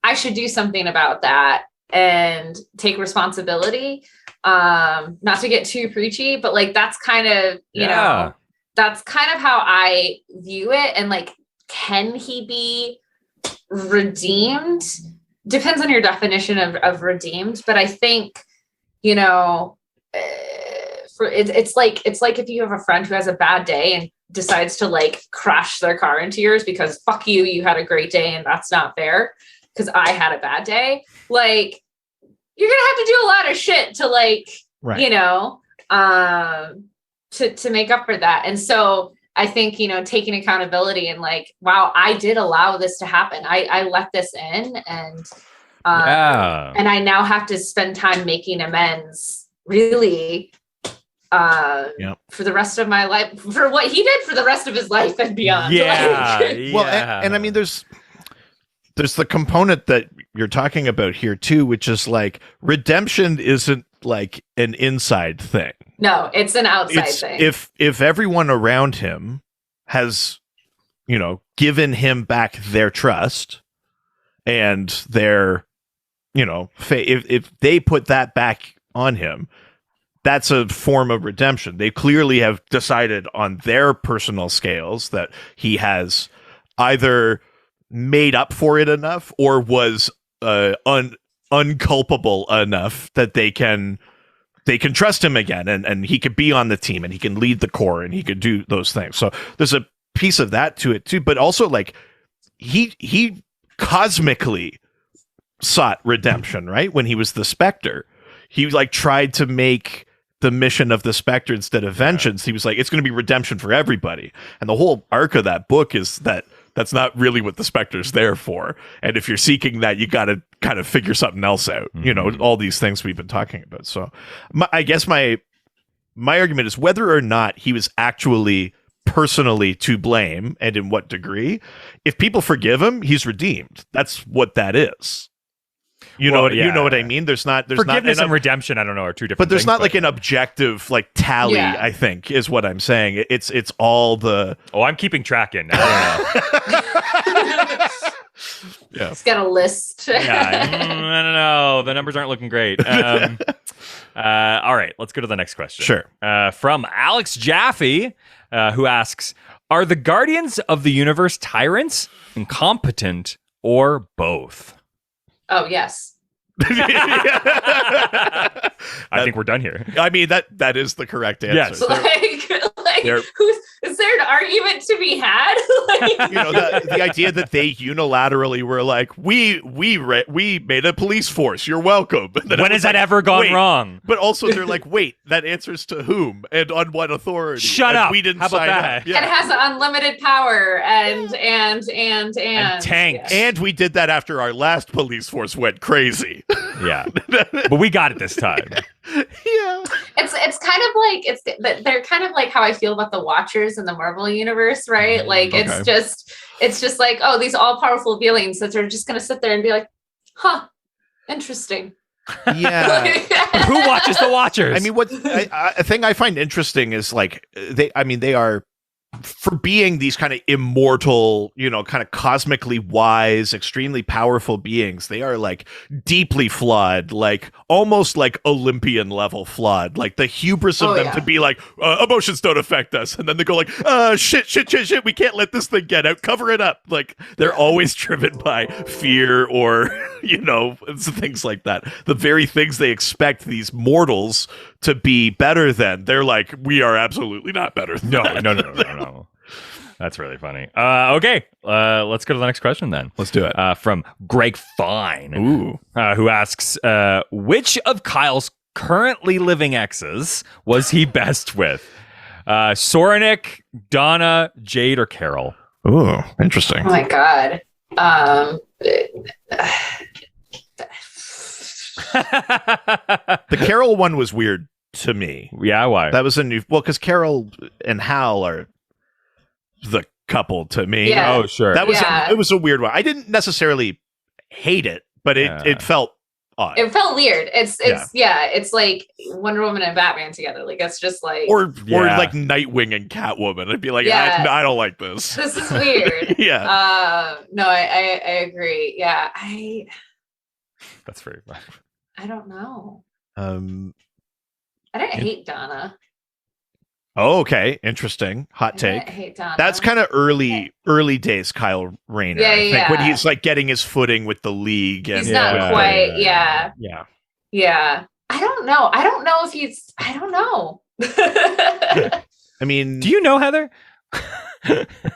Speaker 3: I should do something about that. and take responsibility. Not to get too preachy, but like that's kind of, you know, that's kind of how I view it. And like, can he be redeemed? Depends on your definition of redeemed, but I think, you know, it's like if you have a friend who has a bad day and decides to like crash their car into yours because fuck you, you had a great day and that's not fair because I had a bad day. Like, you're gonna have to do a lot of shit to like, you know, to make up for that. And so I think, you know, taking accountability and like, wow, I did allow this to happen. I let this in, and I now have to spend time making amends, really, for the rest of my life, for what he did for the rest of his life and beyond.
Speaker 2: Well, and I mean, there's the component that you're talking about here too, which is like redemption isn't like an inside thing.
Speaker 3: No, it's an outside thing.
Speaker 2: If everyone around him has, you know, given him back their trust and their, you know, if they put that back on him, that's a form of redemption. They clearly have decided on their personal scales that he has either made up for it enough or was unculpable enough that they can trust him again, and he could be on the team and he can lead the core and he could do those things. So there's a piece of that to it too, but also like he cosmically sought redemption, right? When he was the Spectre, he like tried to make the mission of the Spectre instead of vengeance. He was like, it's going to be redemption for everybody. And the whole arc of that book is that that's not really what the Spectre's there for. And if you're seeking that, you got to kind of figure something else out, you know, all these things we've been talking about. So I guess my argument is whether or not he was actually personally to blame and in what degree, if people forgive him, he's redeemed. That's what that is. You know what I mean? There's
Speaker 1: forgiveness and redemption, I don't know, are two different
Speaker 2: but there's
Speaker 1: things,
Speaker 2: not like an objective like tally, I think, is what I'm saying. It's all the
Speaker 1: I'm keeping track in. I don't know.
Speaker 3: It's got a list.
Speaker 1: I don't know. The numbers aren't looking great. All right, let's go to the next question.
Speaker 2: Sure.
Speaker 1: From Alex Jaffe, who asks, are the Guardians of the Universe tyrants, incompetent, or both?
Speaker 3: Oh, yes.
Speaker 1: I think we're done here.
Speaker 2: I mean, that is the correct answer.
Speaker 1: Yes.
Speaker 3: Is there an argument to be had?
Speaker 2: You know, the idea that they unilaterally were like, we made a police force. You're welcome.
Speaker 1: When has that ever gone wrong?
Speaker 2: But also they're like, wait, that answers to whom and on what authority?
Speaker 1: Shut up.
Speaker 2: We didn't
Speaker 1: How about
Speaker 2: sign
Speaker 1: that?
Speaker 2: up. Yeah.
Speaker 3: And it has unlimited power and
Speaker 1: tanks.
Speaker 2: And we did that after our last police force went crazy.
Speaker 1: Yeah. But we got it this time.
Speaker 2: Yeah.
Speaker 3: It's kind of like they're kind of like how I feel about the Watchers in the Marvel universe, right? Like it's just like, oh, these all powerful beings that are just gonna sit there and be like, huh, interesting.
Speaker 2: Yeah.
Speaker 1: Who watches the Watchers?
Speaker 2: I mean, what a thing I find interesting is like they are, for being these kind of immortal, you know, kind of cosmically wise, extremely powerful beings, they are like deeply flawed, like almost like Olympian level flawed, like the hubris of them to be like, emotions don't affect us. And then they go like, shit, we can't let this thing get out, cover it up. Like they're always driven by fear or, you know, things like that. The very things they expect these mortals to be better than, they're like, we are absolutely not better than that.
Speaker 1: No. That's really funny. Okay, let's go to the next question then.
Speaker 2: Let's do it.
Speaker 1: From Greg Fine, who asks, which of Kyle's currently living exes was he best with? Soranik, Donna, Jade, or Carol?
Speaker 2: Ooh, interesting.
Speaker 3: Oh my God.
Speaker 2: The Carol one was weird to me.
Speaker 1: Yeah, why?
Speaker 2: That was a new, because Carol and Hal are the couple to me.
Speaker 3: Yeah.
Speaker 1: Oh, sure.
Speaker 2: That was it was a weird one. I didn't necessarily hate it, but it felt odd.
Speaker 3: It felt weird. It's like Wonder Woman and Batman together. Like it's just like
Speaker 2: or like Nightwing and Catwoman. I'd be like, I don't like this.
Speaker 3: This is weird.
Speaker 2: Yeah.
Speaker 3: No, I agree. Yeah.
Speaker 1: That's very fun.
Speaker 3: I don't know.
Speaker 2: I
Speaker 3: I didn't hate Donna.
Speaker 2: Oh, okay. Interesting. Hot
Speaker 3: I
Speaker 2: take.
Speaker 3: didn't hate Donna.
Speaker 2: That's kind of early days Kyle Rayner.
Speaker 3: Yeah,
Speaker 2: I think when
Speaker 3: yeah.
Speaker 2: he's like getting his footing with the league. And
Speaker 3: He's not quite. Yeah.
Speaker 2: Yeah.
Speaker 3: I don't know. I don't know if he's. I don't know.
Speaker 2: I mean,
Speaker 1: Do you know Heather?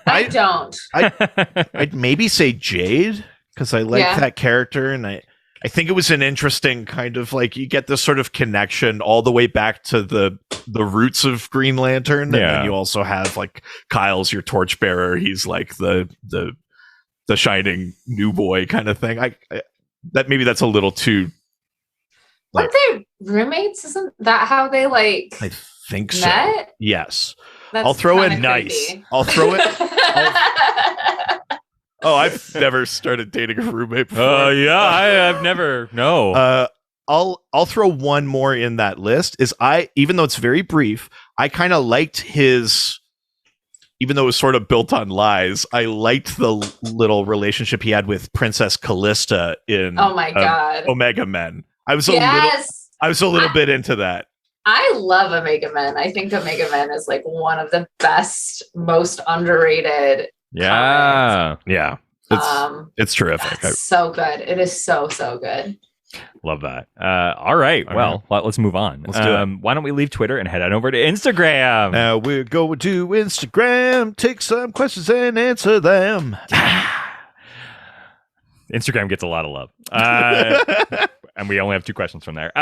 Speaker 3: I don't.
Speaker 2: I'd maybe say Jade because I like that character, and I think it was an interesting kind of like you get this sort of connection all the way back to the roots of Green Lantern, and then you also have like Kyle's your torchbearer. He's like the shining new boy kind of thing. I that maybe that's a little too.
Speaker 3: Weren't they roommates? Isn't that how they like?
Speaker 2: I think so.
Speaker 3: Met?
Speaker 2: Yes.
Speaker 3: That's
Speaker 2: I'll throw in
Speaker 1: nice.
Speaker 3: creepy.
Speaker 2: I'll throw it. I've never started dating a roommate before.
Speaker 1: I've never. No.
Speaker 2: I'll throw one more in that list. Even though it's very brief, I kind of liked his. Even though it was sort of built on lies, I liked the little relationship he had with Princess Callista in.
Speaker 3: Oh my god,
Speaker 2: Omega Men. I was a little bit into that.
Speaker 3: I love Omega Men. I think Omega Men is like one of the best, most underrated.
Speaker 1: Yeah.
Speaker 3: comics.
Speaker 2: Yeah. It's terrific.
Speaker 3: It's so good. It is so good.
Speaker 1: Love that. All right. Well, let's move on.
Speaker 2: Let's do it.
Speaker 1: Why don't we leave Twitter and head on over to Instagram?
Speaker 2: Now we're going to Instagram, take some questions and answer them.
Speaker 1: Instagram gets a lot of love. And we only have 2 questions from there.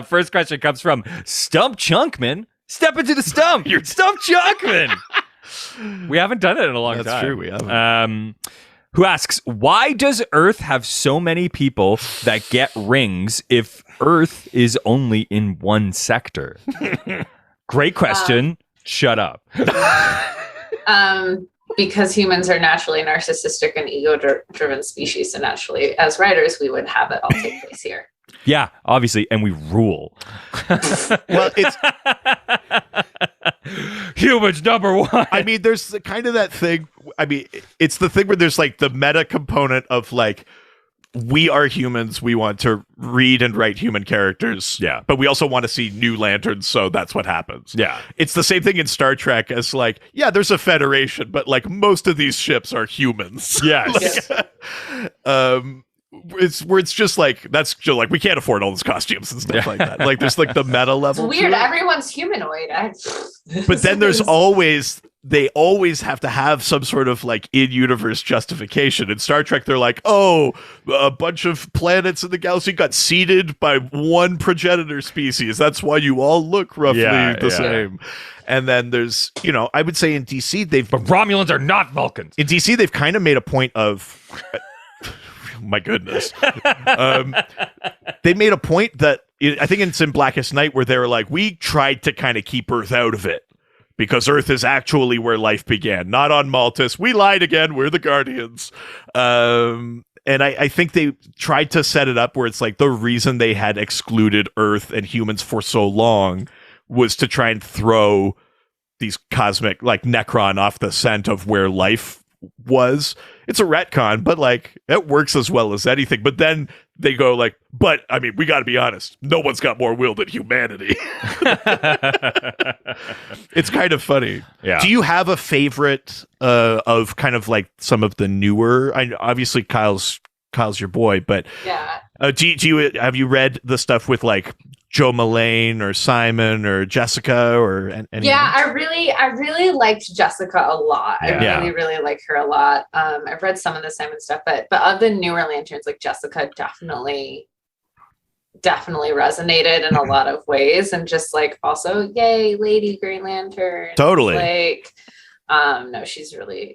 Speaker 1: First question comes from Stump Chunkman. Step into the stump. You're Stump Chunkman. We haven't done it in a long time.
Speaker 2: That's true. We haven't.
Speaker 1: Who asks, why does Earth have so many people that get rings if Earth is only in one sector? Great question. Shut up.
Speaker 3: Because humans are naturally narcissistic and ego-driven species, so naturally, as writers, we would have it all take place here.
Speaker 1: Yeah, obviously, and we rule.
Speaker 2: Well, it's
Speaker 1: humans number 1.
Speaker 2: I mean, there's kind of that thing. I mean, it's the thing where there's like the meta component of like, we are humans. We want to read and write human characters.
Speaker 1: Yeah.
Speaker 2: But we also want to see new lanterns. So that's what happens.
Speaker 1: Yeah.
Speaker 2: It's the same thing in Star Trek as like, yeah, there's a federation, but like most of these ships are humans.
Speaker 1: Yes.
Speaker 2: It's just like, that's just like, we can't afford all those costumes and stuff like that. Like there's like the meta level.
Speaker 3: It's weird. Everyone's humanoid.
Speaker 2: But then there's they always have to have some sort of like in-universe justification. In Star Trek, they're like, oh, a bunch of planets in the galaxy got seeded by one progenitor species. That's why you all look roughly the same. And then there's, I would say in DC,
Speaker 1: But Romulans are not Vulcans.
Speaker 2: In DC, they've kind of made a point of... my goodness. They made a point that, I think it's in Blackest Night, where they were like, we tried to kind of keep Earth out of it. Because Earth is actually where life began, not on Maltus. We lied again. We're the Guardians. And I think they tried to set it up where it's like the reason they had excluded Earth and humans for so long was to try and throw these cosmic, like Necron, off the scent of where life was. It's a retcon, but like it works as well as anything. But then they go like, but I mean, we got to be honest. No one's got more will than humanity. It's kind of funny.
Speaker 1: Yeah.
Speaker 2: Do you have a favorite of kind of like some of the newer? Obviously, Kyle's your boy, but
Speaker 3: yeah.
Speaker 2: Have you read the stuff with like Joe Mullane or Simon or Jessica or any?
Speaker 3: Yeah, I really liked Jessica a lot.
Speaker 2: Yeah.
Speaker 3: I really like her a lot. I've read some of the Simon stuff, but of the newer Lanterns, like Jessica definitely resonated in a lot of ways, and just like also, yay, Lady Green Lantern.
Speaker 2: Totally.
Speaker 3: Like, no, she's really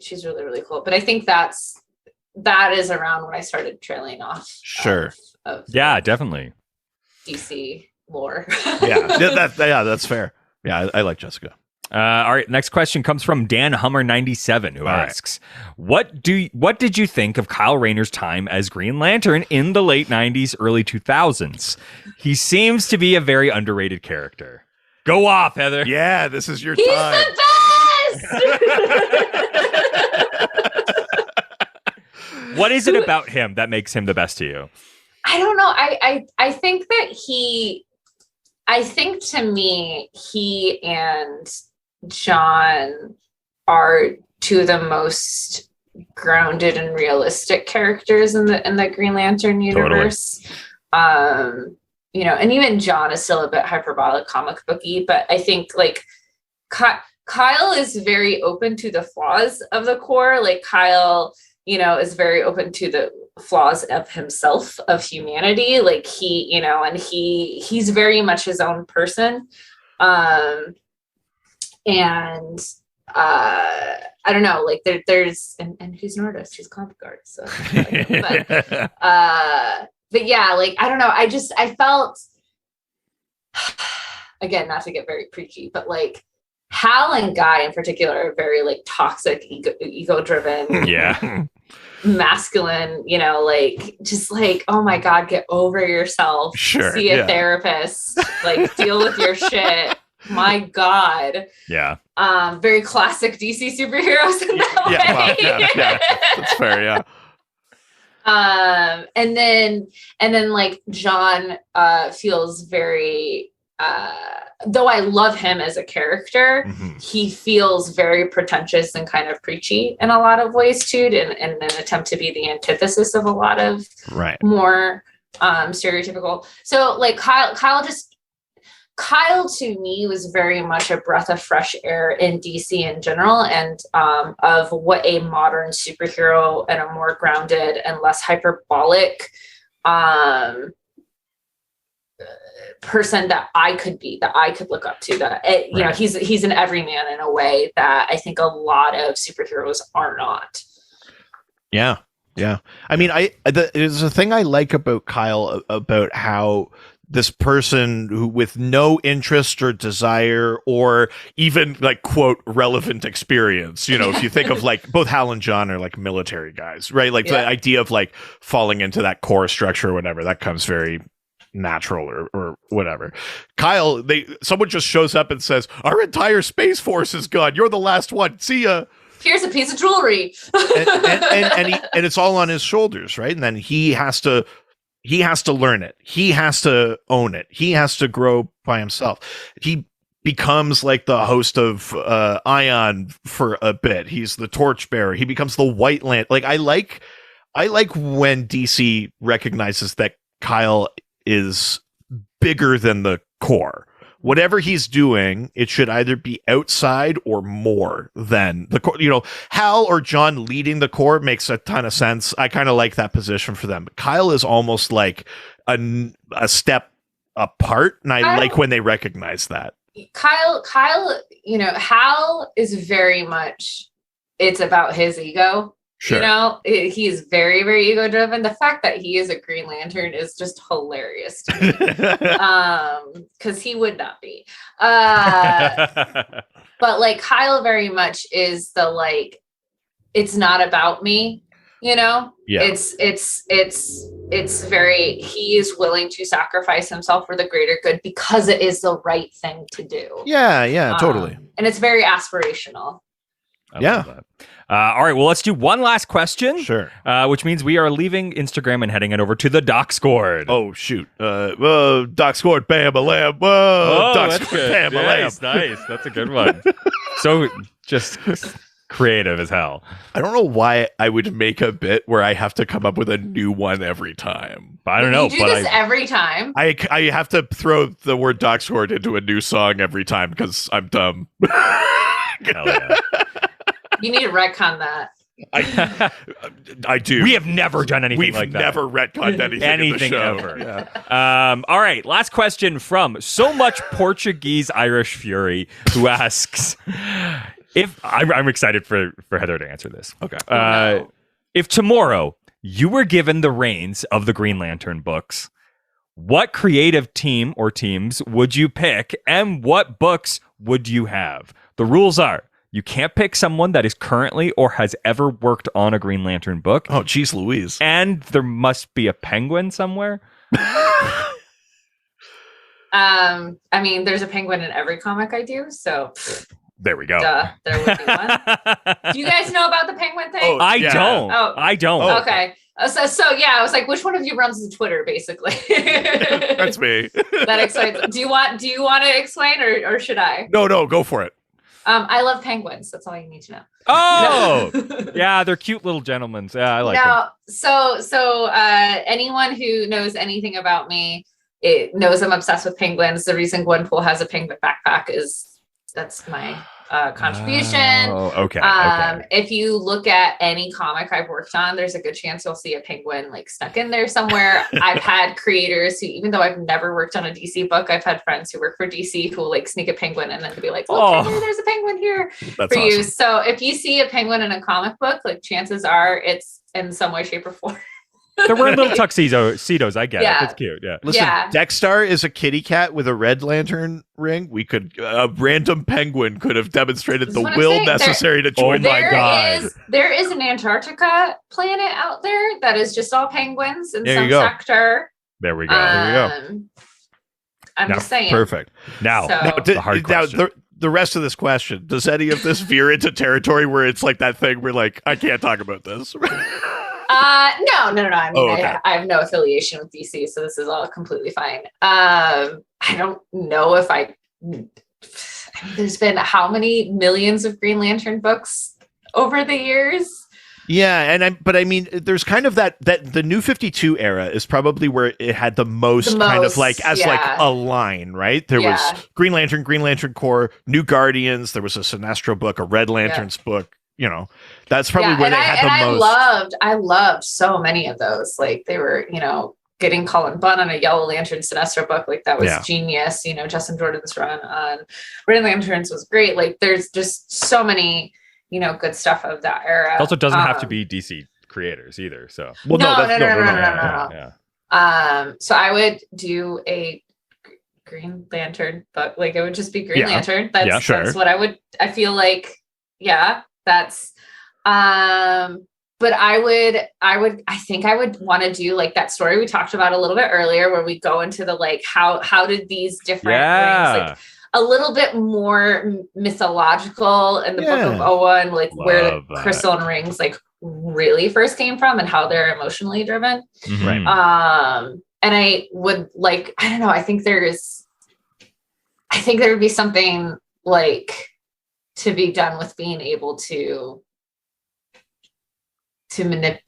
Speaker 3: cool. But I think that is around when I started trailing off.
Speaker 2: Sure.
Speaker 1: Yeah, definitely.
Speaker 3: DC lore.
Speaker 2: That's fair. Yeah, I like Jessica.
Speaker 1: All right, next question comes from Dan Hummer 97, who asks, what did you think of Kyle Rayner's time as Green Lantern in the late 90s, early 2000s? He seems to be a very underrated character. Go off, Heather.
Speaker 2: Yeah, this is your
Speaker 3: He's
Speaker 2: time.
Speaker 3: the best.
Speaker 1: What is it about him that makes him the best to you?
Speaker 3: I don't know. I think that I think to me, he and John are two of the most grounded and realistic characters in the Green Lantern universe. Totally. You know, and even John is still a bit hyperbolic, comic booky, but I think like Kyle is very open to the flaws of the Corps. Like Kyle, you know, is very open to the flaws of himself, of humanity. Like he, you know, and he's very much his own person. And I don't know, like there's and he's an artist, he's a comic artist, so but yeah, like I don't know, I felt, again, not to get very preachy, but like Hal and Guy in particular are very like toxic, ego driven,
Speaker 1: yeah,
Speaker 3: masculine, you know, like just like, oh my God, get over yourself, see a therapist, like deal with your shit. My God.
Speaker 1: Yeah.
Speaker 3: Very classic DC superheroes in that way.
Speaker 2: Well, yeah. That's fair, yeah.
Speaker 3: And then like John feels very though I love him as a character, he feels very pretentious and kind of preachy in a lot of ways too, in an attempt to be the antithesis of a lot of more stereotypical. So like Kyle to me was very much a breath of fresh air in DC in general, and of what a modern superhero and a more grounded and less hyperbolic person that I could be, that I could look up to, that you know, he's an everyman in a way that I think a lot of superheroes are not.
Speaker 2: Yeah. I mean, there's a thing I like about Kyle, about how this person who, with no interest or desire or even like quote relevant experience, you know, if you think of like both Hal and John are like military guys, right? Like the idea of like falling into that core structure or whatever, that comes very natural or whatever. Kyle, someone just shows up and says, our entire Space Force is gone. You're the last one. See ya.
Speaker 3: Here's a piece of jewelry.
Speaker 2: and it's all on his shoulders, right? And then he has to learn it. He has to own it. He has to grow by himself. He becomes like the host of Ion for a bit. He's the torchbearer. He becomes the White Lantern. Like I like when DC recognizes that Kyle is bigger than the Corps. Whatever he's doing, it should either be outside or more than the Corps. You know, Hal or John leading the Corps makes a ton of sense. I kind of like that position for them. But Kyle is almost like a step apart, and I like when they recognize that.
Speaker 3: Kyle, you know, Hal is very much, it's about his ego. Sure. You know, he's very, very ego driven. The fact that he is a Green Lantern is just hilarious to me. Because he would not be. But like Kyle very much is the like, it's not about me, you know? Yeah. It's very, he is willing to sacrifice himself for the greater good because it is the right thing to do.
Speaker 2: Yeah, totally.
Speaker 3: And it's very aspirational.
Speaker 1: I love that. All right, well, let's do one last question.
Speaker 2: Sure.
Speaker 1: Which means we are leaving Instagram and heading it over to the Doc Scored.
Speaker 2: Oh, shoot. Doc Scored, bam, a lamb.
Speaker 1: Whoa,
Speaker 2: Doc
Speaker 1: that's
Speaker 2: Scored,
Speaker 1: good.
Speaker 2: bam, a lamb.
Speaker 1: Nice. That's a good one. So just creative as hell.
Speaker 2: I don't know why I would make a bit where I have to come up with a new one every time.
Speaker 1: I don't know.
Speaker 3: You do this every time.
Speaker 2: I have to throw the word Doc Scored into a new song every time because I'm dumb.
Speaker 1: Hell yeah.
Speaker 3: You need to retcon that.
Speaker 2: I do.
Speaker 1: We have never done anything like that.
Speaker 2: We've never retconned anything in the show.
Speaker 1: Ever. Yeah. All right. Last question from So Much Portuguese Irish Fury, who asks if I'm excited for Heather to answer this.
Speaker 2: Okay.
Speaker 3: No.
Speaker 1: If tomorrow you were given the reins of the Green Lantern books, what creative team or teams would you pick, and what books would you have? The rules are: you can't pick someone that is currently or has ever worked on a Green Lantern book.
Speaker 2: Oh, geez Louise.
Speaker 1: And there must be a penguin somewhere.
Speaker 3: I mean, there's a penguin in every comic I do, so.
Speaker 1: There we go.
Speaker 3: Duh, there would be one. Do you guys know about the penguin thing?
Speaker 1: I don't.
Speaker 3: Oh.
Speaker 1: I don't.
Speaker 3: Okay. So yeah, I was like, which one of you runs the Twitter, basically?
Speaker 2: That's me.
Speaker 3: That explains. Do you want to explain, or should I?
Speaker 2: No, go for it.
Speaker 3: I love penguins. That's all you need to know.
Speaker 1: Oh,
Speaker 3: No.
Speaker 1: yeah, they're cute little gentlemen. Yeah, I like them.
Speaker 3: So anyone who knows anything about me, it knows I'm obsessed with penguins. The reason Gwenpool has a penguin backpack is that's my contribution.
Speaker 1: Oh, okay.
Speaker 3: If you look at any comic I've worked on, there's a good chance you'll see a penguin like stuck in there somewhere. I've had creators who, even though I've never worked on a DC book, I've had friends who work for DC who will like sneak a penguin and then to be like, look, there's a penguin here
Speaker 2: That's
Speaker 3: for
Speaker 2: awesome.
Speaker 3: you. So if you see a penguin in a comic book, like chances are it's in some way, shape, or form.
Speaker 1: They're wearing little tuxedos. I get it. It's cute. Yeah.
Speaker 2: Listen,
Speaker 3: Yeah.
Speaker 2: Dexter is a kitty cat with a red lantern ring. A random penguin could have demonstrated
Speaker 3: That's
Speaker 2: the
Speaker 3: what I'm
Speaker 2: will
Speaker 3: saying.
Speaker 2: necessary to join.
Speaker 1: Oh my God.
Speaker 3: There is an Antarctica planet out there that is just all penguins in
Speaker 2: There
Speaker 3: some
Speaker 2: you go.
Speaker 3: sector.
Speaker 1: There we go.
Speaker 3: I'm just saying.
Speaker 2: Perfect.
Speaker 1: Now,
Speaker 3: So-
Speaker 1: the hard question.
Speaker 2: The rest of this question, does any of this veer into territory where it's like that thing where like, I can't talk about this?
Speaker 3: No. I mean,
Speaker 2: okay.
Speaker 3: I have no affiliation with DC, so this is all completely fine. I don't know if there's been how many millions of Green Lantern books over the years.
Speaker 2: Yeah, but I mean, there's kind of that the New 52 era is probably where it had the most kind of like as like a line, right? There was Green Lantern Corps, New Guardians, there was a Sinestro book, a Red Lantern's book. You know, that's probably where they had the most.
Speaker 3: I loved so many of those. Like they were, getting Colin Bunn on a Yellow Lantern Sinestro book. Like that was genius. Justin Jordan's run on Green Lanterns was great. Like there's just so many, good stuff of that era.
Speaker 1: It also doesn't have to be DC creators either. So
Speaker 3: no.
Speaker 2: Yeah.
Speaker 3: So I would do a Green Lantern book. Like it would just be Green Lantern. That's what I feel like. Yeah. That's but I think I would want to do like that story we talked about a little bit earlier where we go into the like how did these different rings, like a little bit more mythological in the book of Oa and like where the crystalline rings like really first came from and how they're emotionally driven.
Speaker 1: Mm-hmm.
Speaker 3: And I would like, I don't know, I think there would be something like to be done with being able to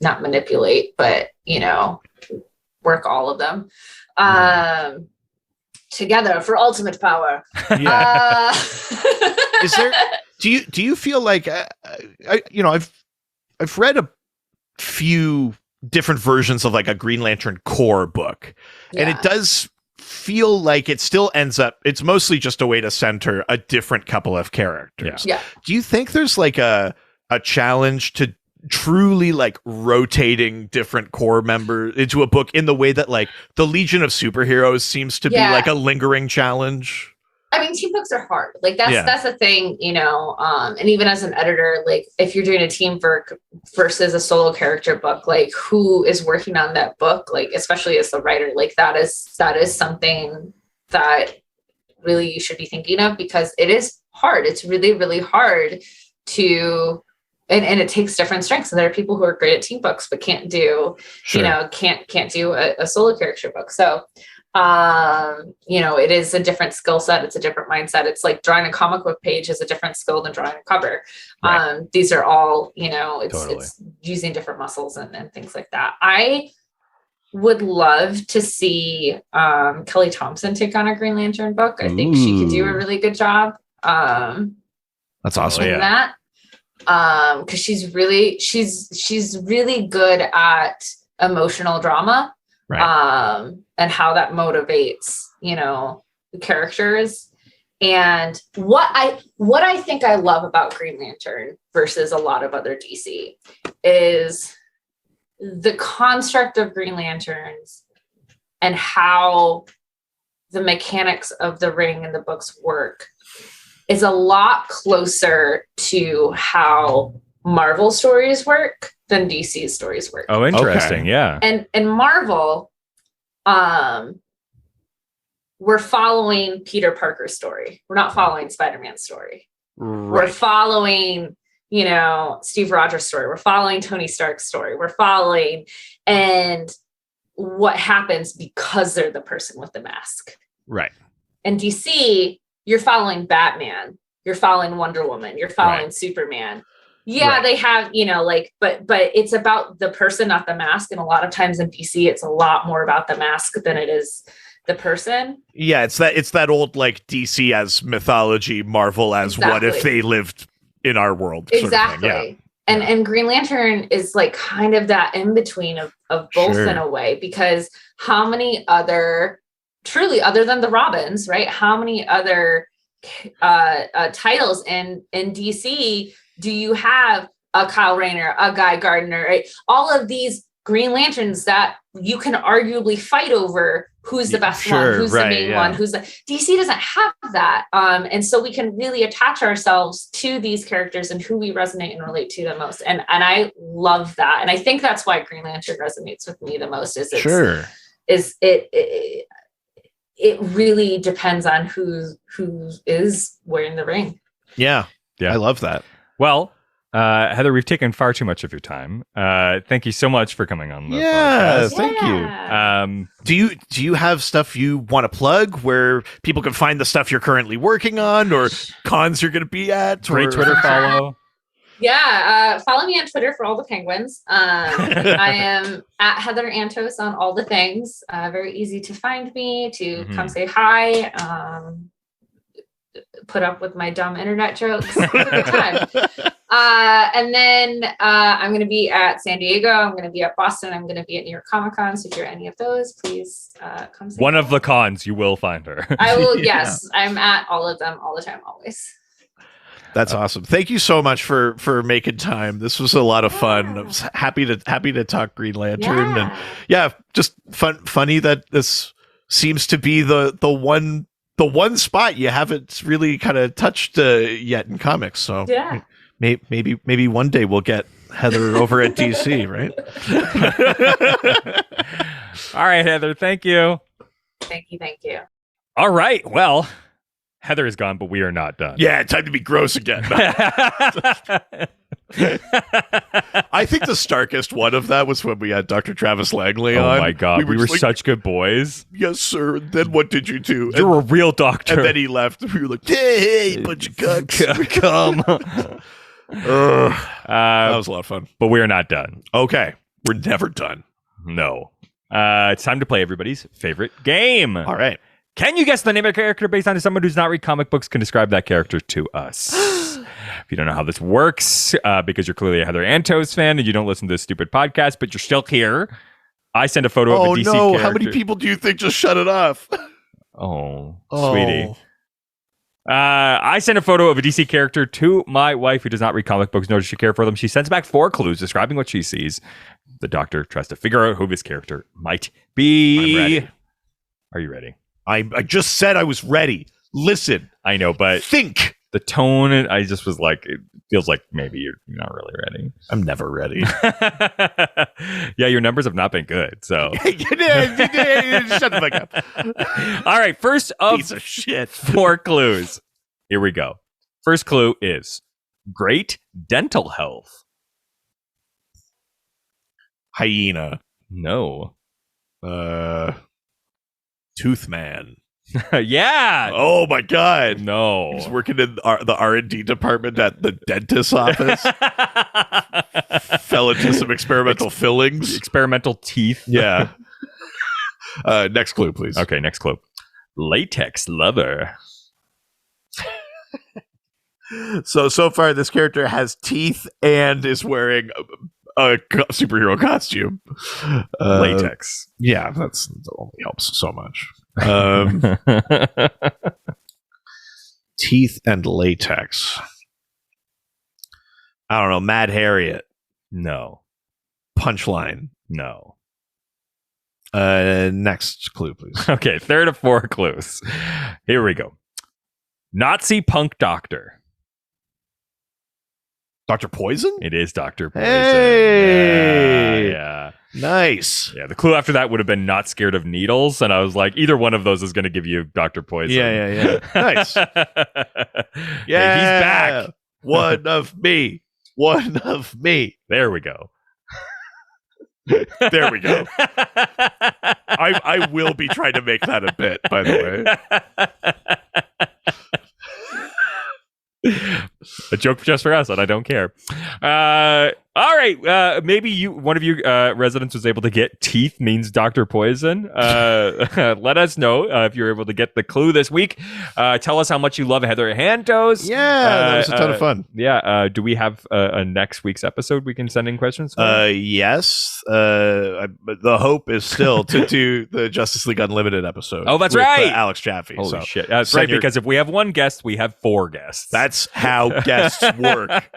Speaker 3: not manipulate, but work all of them together for ultimate power.
Speaker 2: Yeah. Is there? Do you feel like I've read a few different versions of like a Green Lantern Corps book, and it does feel like it still ends up, it's mostly just a way to center a different couple of characters.
Speaker 3: Yeah.
Speaker 2: Do you think there's like a challenge to truly like rotating different core members into a book in the way that like the Legion of Superheroes seems to be like a lingering challenge?
Speaker 3: I mean, team books are hard. Like that's the thing, and even as an editor, like if you're doing a team work versus a solo character book, like who is working on that book, like especially as the writer, like that is something that really you should be thinking of because it is hard. It's really, really hard to, and it takes different strengths. And there are people who are great at team books, but can't do, can't do a solo character book. So it is a different skill set. It's a different mindset. It's like drawing a comic book page is a different skill than drawing a cover. Right. These are all, it's using different muscles and things like that. I would love to see Kelly Thompson take on a Green Lantern book. I think she could do a really good job.
Speaker 2: That's awesome.
Speaker 3: In that. Because she's really good at emotional drama.
Speaker 2: Right.
Speaker 3: And how that motivates, the characters. And what I think I love about Green Lantern versus a lot of other DC is the construct of Green Lanterns and how the mechanics of the ring and the books work is a lot closer to how Marvel stories work than DC stories work.
Speaker 1: Oh, interesting. Okay. Yeah.
Speaker 3: And Marvel, we're following Peter Parker's story. We're not following Spider-Man's story. We're following, Steve Rogers' story. We're following Tony Stark's story. We're following and what happens because they're the person with the mask.
Speaker 2: Right.
Speaker 3: And DC, you're following Batman. You're following Wonder Woman. You're following Superman. Yeah, they have, but it's about the person, not the mask. And a lot of times in DC, it's a lot more about the mask than it is the person.
Speaker 2: Yeah, it's that old like DC as mythology, Marvel as what if they lived in our world.
Speaker 3: Exactly.
Speaker 2: Sort of thing. Yeah.
Speaker 3: And Green Lantern is like kind of that in between of both in a way, because how many other truly other than the Robins, right? How many other titles in DC do you have a Kyle Rayner, a Guy Gardner, right? All of these Green Lanterns that you can arguably fight over who's the best one, who's the main one, DC doesn't have that. And so we can really attach ourselves to these characters and who we resonate and relate to the most. And I love that. And I think that's why Green Lantern resonates with me the most it really depends on who is wearing the ring.
Speaker 2: Yeah. I love that.
Speaker 1: Well, Heather, we've taken far too much of your time. Thank you so much for coming on the podcast.
Speaker 2: Thank you. Do you have stuff you want to plug where people can find the stuff you're currently working on or cons you're going to be at?
Speaker 1: Great Twitter follow.
Speaker 3: Yeah, follow me on Twitter for all the penguins. I am at Heather Antos on all the things. Very easy to find me, to come say hi, put up with my dumb internet jokes. Have a good time. And then I'm going to be at San Diego. I'm going to be at Boston. I'm going to be at New York Comic Con. So if you're at any of those, please come say
Speaker 1: One of the cons, you will find her.
Speaker 3: I will. Yes, I'm at all of them all the time, always.
Speaker 2: That's awesome. Thank you so much for making time. This was a lot of fun. I was happy to talk Green Lantern and just funny that this seems to be the one spot you haven't really kind of touched yet in comics. So maybe one day we'll get Heather over at DC, right?
Speaker 1: All right, Heather. Thank you.
Speaker 3: Thank you.
Speaker 1: All right. Well, Heather is gone, but we are not done.
Speaker 2: Yeah, time to be gross again. I think the starkest one of that was when we had Dr. Travis Langley on.
Speaker 1: Oh my God, we were like, such good boys.
Speaker 2: Yes, sir. Then what did you do?
Speaker 1: You're a real doctor.
Speaker 2: And then he left. We were like, hey, bunch of cucks. Come. That was a lot of fun.
Speaker 1: But we are not done.
Speaker 2: Okay. We're never done.
Speaker 1: No. It's time to play everybody's favorite game.
Speaker 2: All right.
Speaker 1: Can you guess the name of a character based on someone who's not read comic books can describe that character to us? If you don't know how this works, because you're clearly a Heather Antos fan and you don't listen to this stupid podcast, but you're still here, I send a photo of a DC character.
Speaker 2: How many people do you think just shut it off?
Speaker 1: Sweetie. I send a photo of a DC character to my wife who does not read comic books, nor does she care for them. She sends back 4 clues describing what she sees. The doctor tries to figure out who this character might be.
Speaker 2: I'm ready.
Speaker 1: Are you ready?
Speaker 2: I just said I was ready. Listen.
Speaker 1: I know, but
Speaker 2: think.
Speaker 1: The tone, I just was like, it feels like maybe you're not really ready.
Speaker 2: I'm never ready.
Speaker 1: Yeah, your numbers have not been good, so.
Speaker 2: Shut the fuck up.
Speaker 1: All right, first of
Speaker 2: piece of shit.
Speaker 1: 4 clues. Here we go. First clue is great dental health.
Speaker 2: Hyena.
Speaker 1: No.
Speaker 2: Tooth Man.
Speaker 1: Yeah.
Speaker 2: Oh my God.
Speaker 1: No.
Speaker 2: He's working in the R&D department at the dentist's office. Fell into some experimental fillings.
Speaker 1: Experimental teeth.
Speaker 2: Yeah. Next clue, please.
Speaker 1: Okay, next clue. Latex lover.
Speaker 2: So far, this character has teeth and is wearing a superhero costume.
Speaker 1: Latex.
Speaker 2: Yeah, that only helps so much. Teeth and latex. I don't know. Mad Harriet.
Speaker 1: No.
Speaker 2: Punchline.
Speaker 1: No.
Speaker 2: Next clue, please.
Speaker 1: Okay, third of 4 clues. Here we go. Nazi punk doctor.
Speaker 2: Dr. Poison?
Speaker 1: It is Dr. Poison.
Speaker 2: Hey!
Speaker 1: Yeah.
Speaker 2: Nice.
Speaker 1: Yeah, the clue after that would have been not scared of needles, and I was like, either one of those is going to give you Dr. Poison.
Speaker 2: Yeah. Nice.
Speaker 1: Yeah, he's back.
Speaker 2: One of me. One of me.
Speaker 1: There we go.
Speaker 2: There we go. I will be trying to make that a bit, by the way.
Speaker 1: A joke just for us, and I don't care. All right, maybe one of you residents was able to get teeth means Dr. Poison. Let us know if you're able to get the clue this week. Tell us how much you love Heather Antos.
Speaker 2: Yeah, that was a ton of fun.
Speaker 1: Yeah, do we have a next week's episode we can send in questions for?
Speaker 2: Yes. But the hope is still to do the Justice League Unlimited episode.
Speaker 1: Oh, that's
Speaker 2: with,
Speaker 1: right.
Speaker 2: Alex Jaffe.
Speaker 1: Holy shit. That's right, because if we have one guest, we have 4 guests.
Speaker 2: That's how guests work.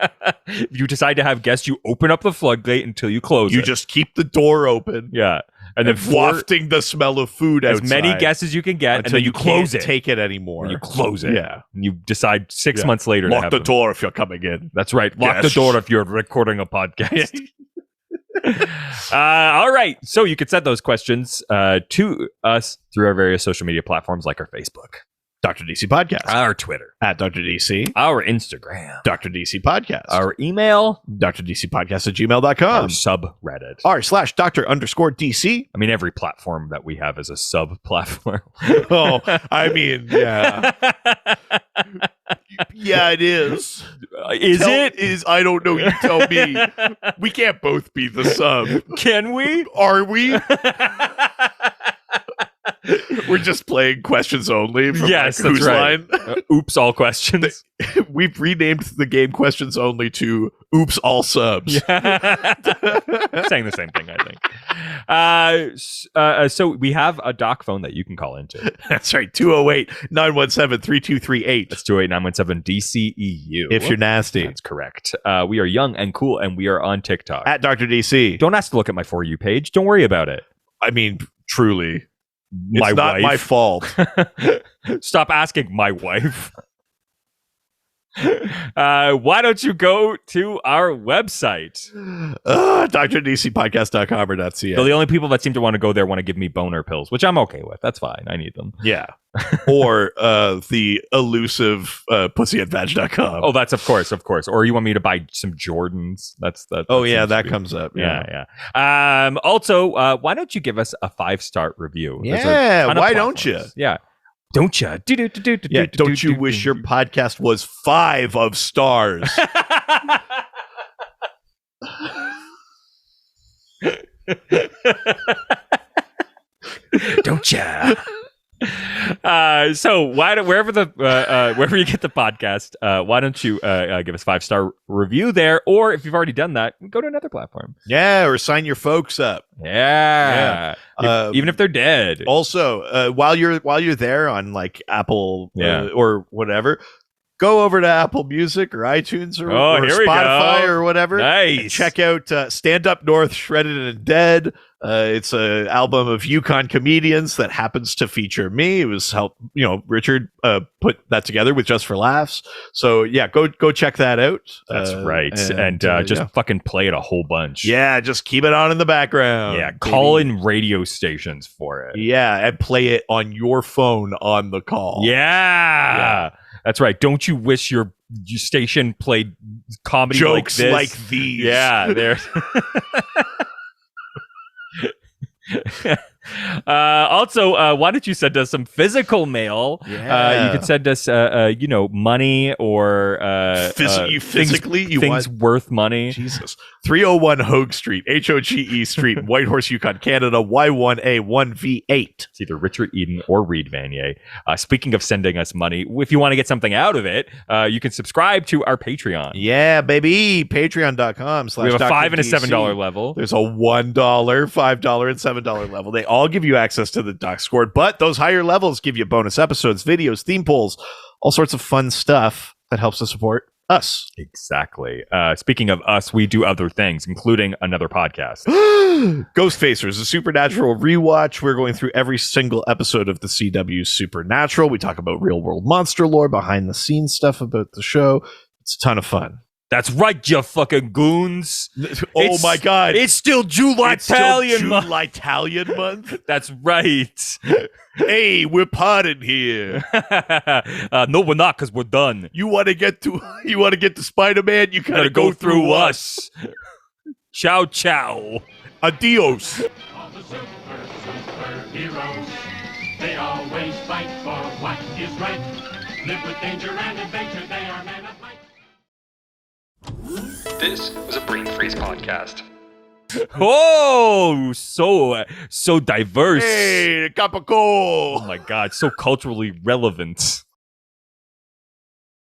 Speaker 1: If you decide to have guests, you open up the floodgate until you close it.
Speaker 2: You just keep the door open.
Speaker 1: Yeah. And then
Speaker 2: wafting the smell of food
Speaker 1: as
Speaker 2: outside.
Speaker 1: many guests as you can get,
Speaker 2: until
Speaker 1: and then you close it.
Speaker 2: Take it anymore.
Speaker 1: And you close it.
Speaker 2: Yeah.
Speaker 1: And you decide 6 months later
Speaker 2: Lock
Speaker 1: to have
Speaker 2: the
Speaker 1: them.
Speaker 2: door if you're coming in.
Speaker 1: That's right. Lock the door if you're recording a podcast. All right. So you could send those questions to us through our various social media platforms like our Facebook,
Speaker 2: Dr. DC Podcast.
Speaker 1: our Twitter,
Speaker 2: At Dr. DC.
Speaker 1: our Instagram,
Speaker 2: Dr. DC Podcast.
Speaker 1: our email,
Speaker 2: drdcpodcast@gmail.com.
Speaker 1: our subreddit.
Speaker 2: r/Dr_DC.
Speaker 1: I mean, every platform that we have is a sub-platform.
Speaker 2: Oh, I mean, yeah. Yeah, it is.
Speaker 1: Is
Speaker 2: I don't know. You tell me. We can't both be the sub.
Speaker 1: Can we?
Speaker 2: Are we? We're just playing questions only. From
Speaker 1: Yes,
Speaker 2: like,
Speaker 1: that's
Speaker 2: Whose
Speaker 1: right.
Speaker 2: Line?
Speaker 1: Oops, all questions.
Speaker 2: We've renamed the game questions only to Oops, all subs.
Speaker 1: Saying the same thing, I think. So we have a doc phone that you can call into.
Speaker 2: That's right. 208-917-3238.
Speaker 1: That's 208-917-DCEU.
Speaker 2: If you're nasty.
Speaker 1: That's correct. We are young and cool, and we are on TikTok.
Speaker 2: At Dr. DC.
Speaker 1: Don't ask to look at my For You page. Don't worry about it.
Speaker 2: I mean, truly.
Speaker 1: My
Speaker 2: it's not
Speaker 1: wife.
Speaker 2: my fault.
Speaker 1: Stop asking my wife. Why don't you go to our website?
Speaker 2: drdcpodcast.com or .ca.
Speaker 1: So the only people that seem to want to go there want to give me boner pills, which I'm okay with. That's fine. I need them.
Speaker 2: Yeah. Or the elusive pussy@vag.com.
Speaker 1: Oh, that's of course. Or you want me to buy some Jordans? That's that.
Speaker 2: Oh, yeah, that comes up.
Speaker 1: Yeah. Also, why don't you give us a 5-star review?
Speaker 2: Yeah, why don't you?
Speaker 1: Yeah. Don't you?
Speaker 2: Yeah, don't you wish your podcast was 5 of stars?
Speaker 1: Don't ya? So wherever wherever you get the podcast, why don't you give us 5-star review there? Or if you've already done that, go to another platform.
Speaker 2: Yeah, or sign your folks up.
Speaker 1: Yeah. Even if they're dead.
Speaker 2: Also, while you're there on like Apple
Speaker 1: Yeah.
Speaker 2: Or whatever, go over to Apple Music or iTunes or
Speaker 1: here we
Speaker 2: Spotify
Speaker 1: go.
Speaker 2: or whatever.
Speaker 1: Nice.
Speaker 2: And check out Stand Up North, Shredded and Dead. It's an album of Yukon comedians that happens to feature me. It was Richard put that together with Just for Laughs. So yeah, go check that out.
Speaker 1: That's right. And just fucking play it a whole bunch.
Speaker 2: Yeah, just keep it on in the background.
Speaker 1: Yeah, call in radio stations for it.
Speaker 2: Yeah, and play it on your phone on the call.
Speaker 1: Yeah. That's right. Don't you wish your station played comedy
Speaker 2: Jokes
Speaker 1: like this?
Speaker 2: like these.
Speaker 1: Yeah, there. Also, why don't you send us some physical mail?
Speaker 2: Yeah.
Speaker 1: You could send us, money or
Speaker 2: you physically
Speaker 1: things worth money.
Speaker 2: Jesus. 301 Hogue Street, HOGE Street, Whitehorse, Yukon, Canada, Y1A1V8.
Speaker 1: It's either Richard Eden or Reed Vanier. Speaking of sending us money, if you want to get something out of it, you can subscribe to our Patreon.
Speaker 2: Yeah, baby. Patreon.com/
Speaker 1: We have a $5 and a
Speaker 2: DC.
Speaker 1: $7 level.
Speaker 2: There's a $1, $5, and $7 level. They all give you access to the Discord, but those higher levels give you bonus episodes, videos, theme polls, all sorts of fun stuff that helps to support us.
Speaker 1: Exactly. Speaking of us, we do other things, including another podcast.
Speaker 2: Ghostfacers, a Supernatural rewatch. We're going through every single episode of the CW Supernatural. We talk about real world monster lore, behind the scenes stuff about the show. It's a ton of fun.
Speaker 1: That's right, you fucking goons.
Speaker 2: Oh my God.
Speaker 1: It's still July-Italian month.
Speaker 2: July-Italian month?
Speaker 1: That's right.
Speaker 2: Hey, we're potting here.
Speaker 1: No, we're not, because we're done.
Speaker 2: You want to get to Spider-Man? You gotta go through us.
Speaker 1: Ciao, ciao.
Speaker 2: Adios.
Speaker 4: All the superheroes, they always fight for what is right. Live with danger and adventure, they are men of might.
Speaker 5: This was a Brain Freeze podcast.
Speaker 1: Oh, so diverse.
Speaker 2: Hey, Capico.
Speaker 1: Oh my God, so culturally relevant.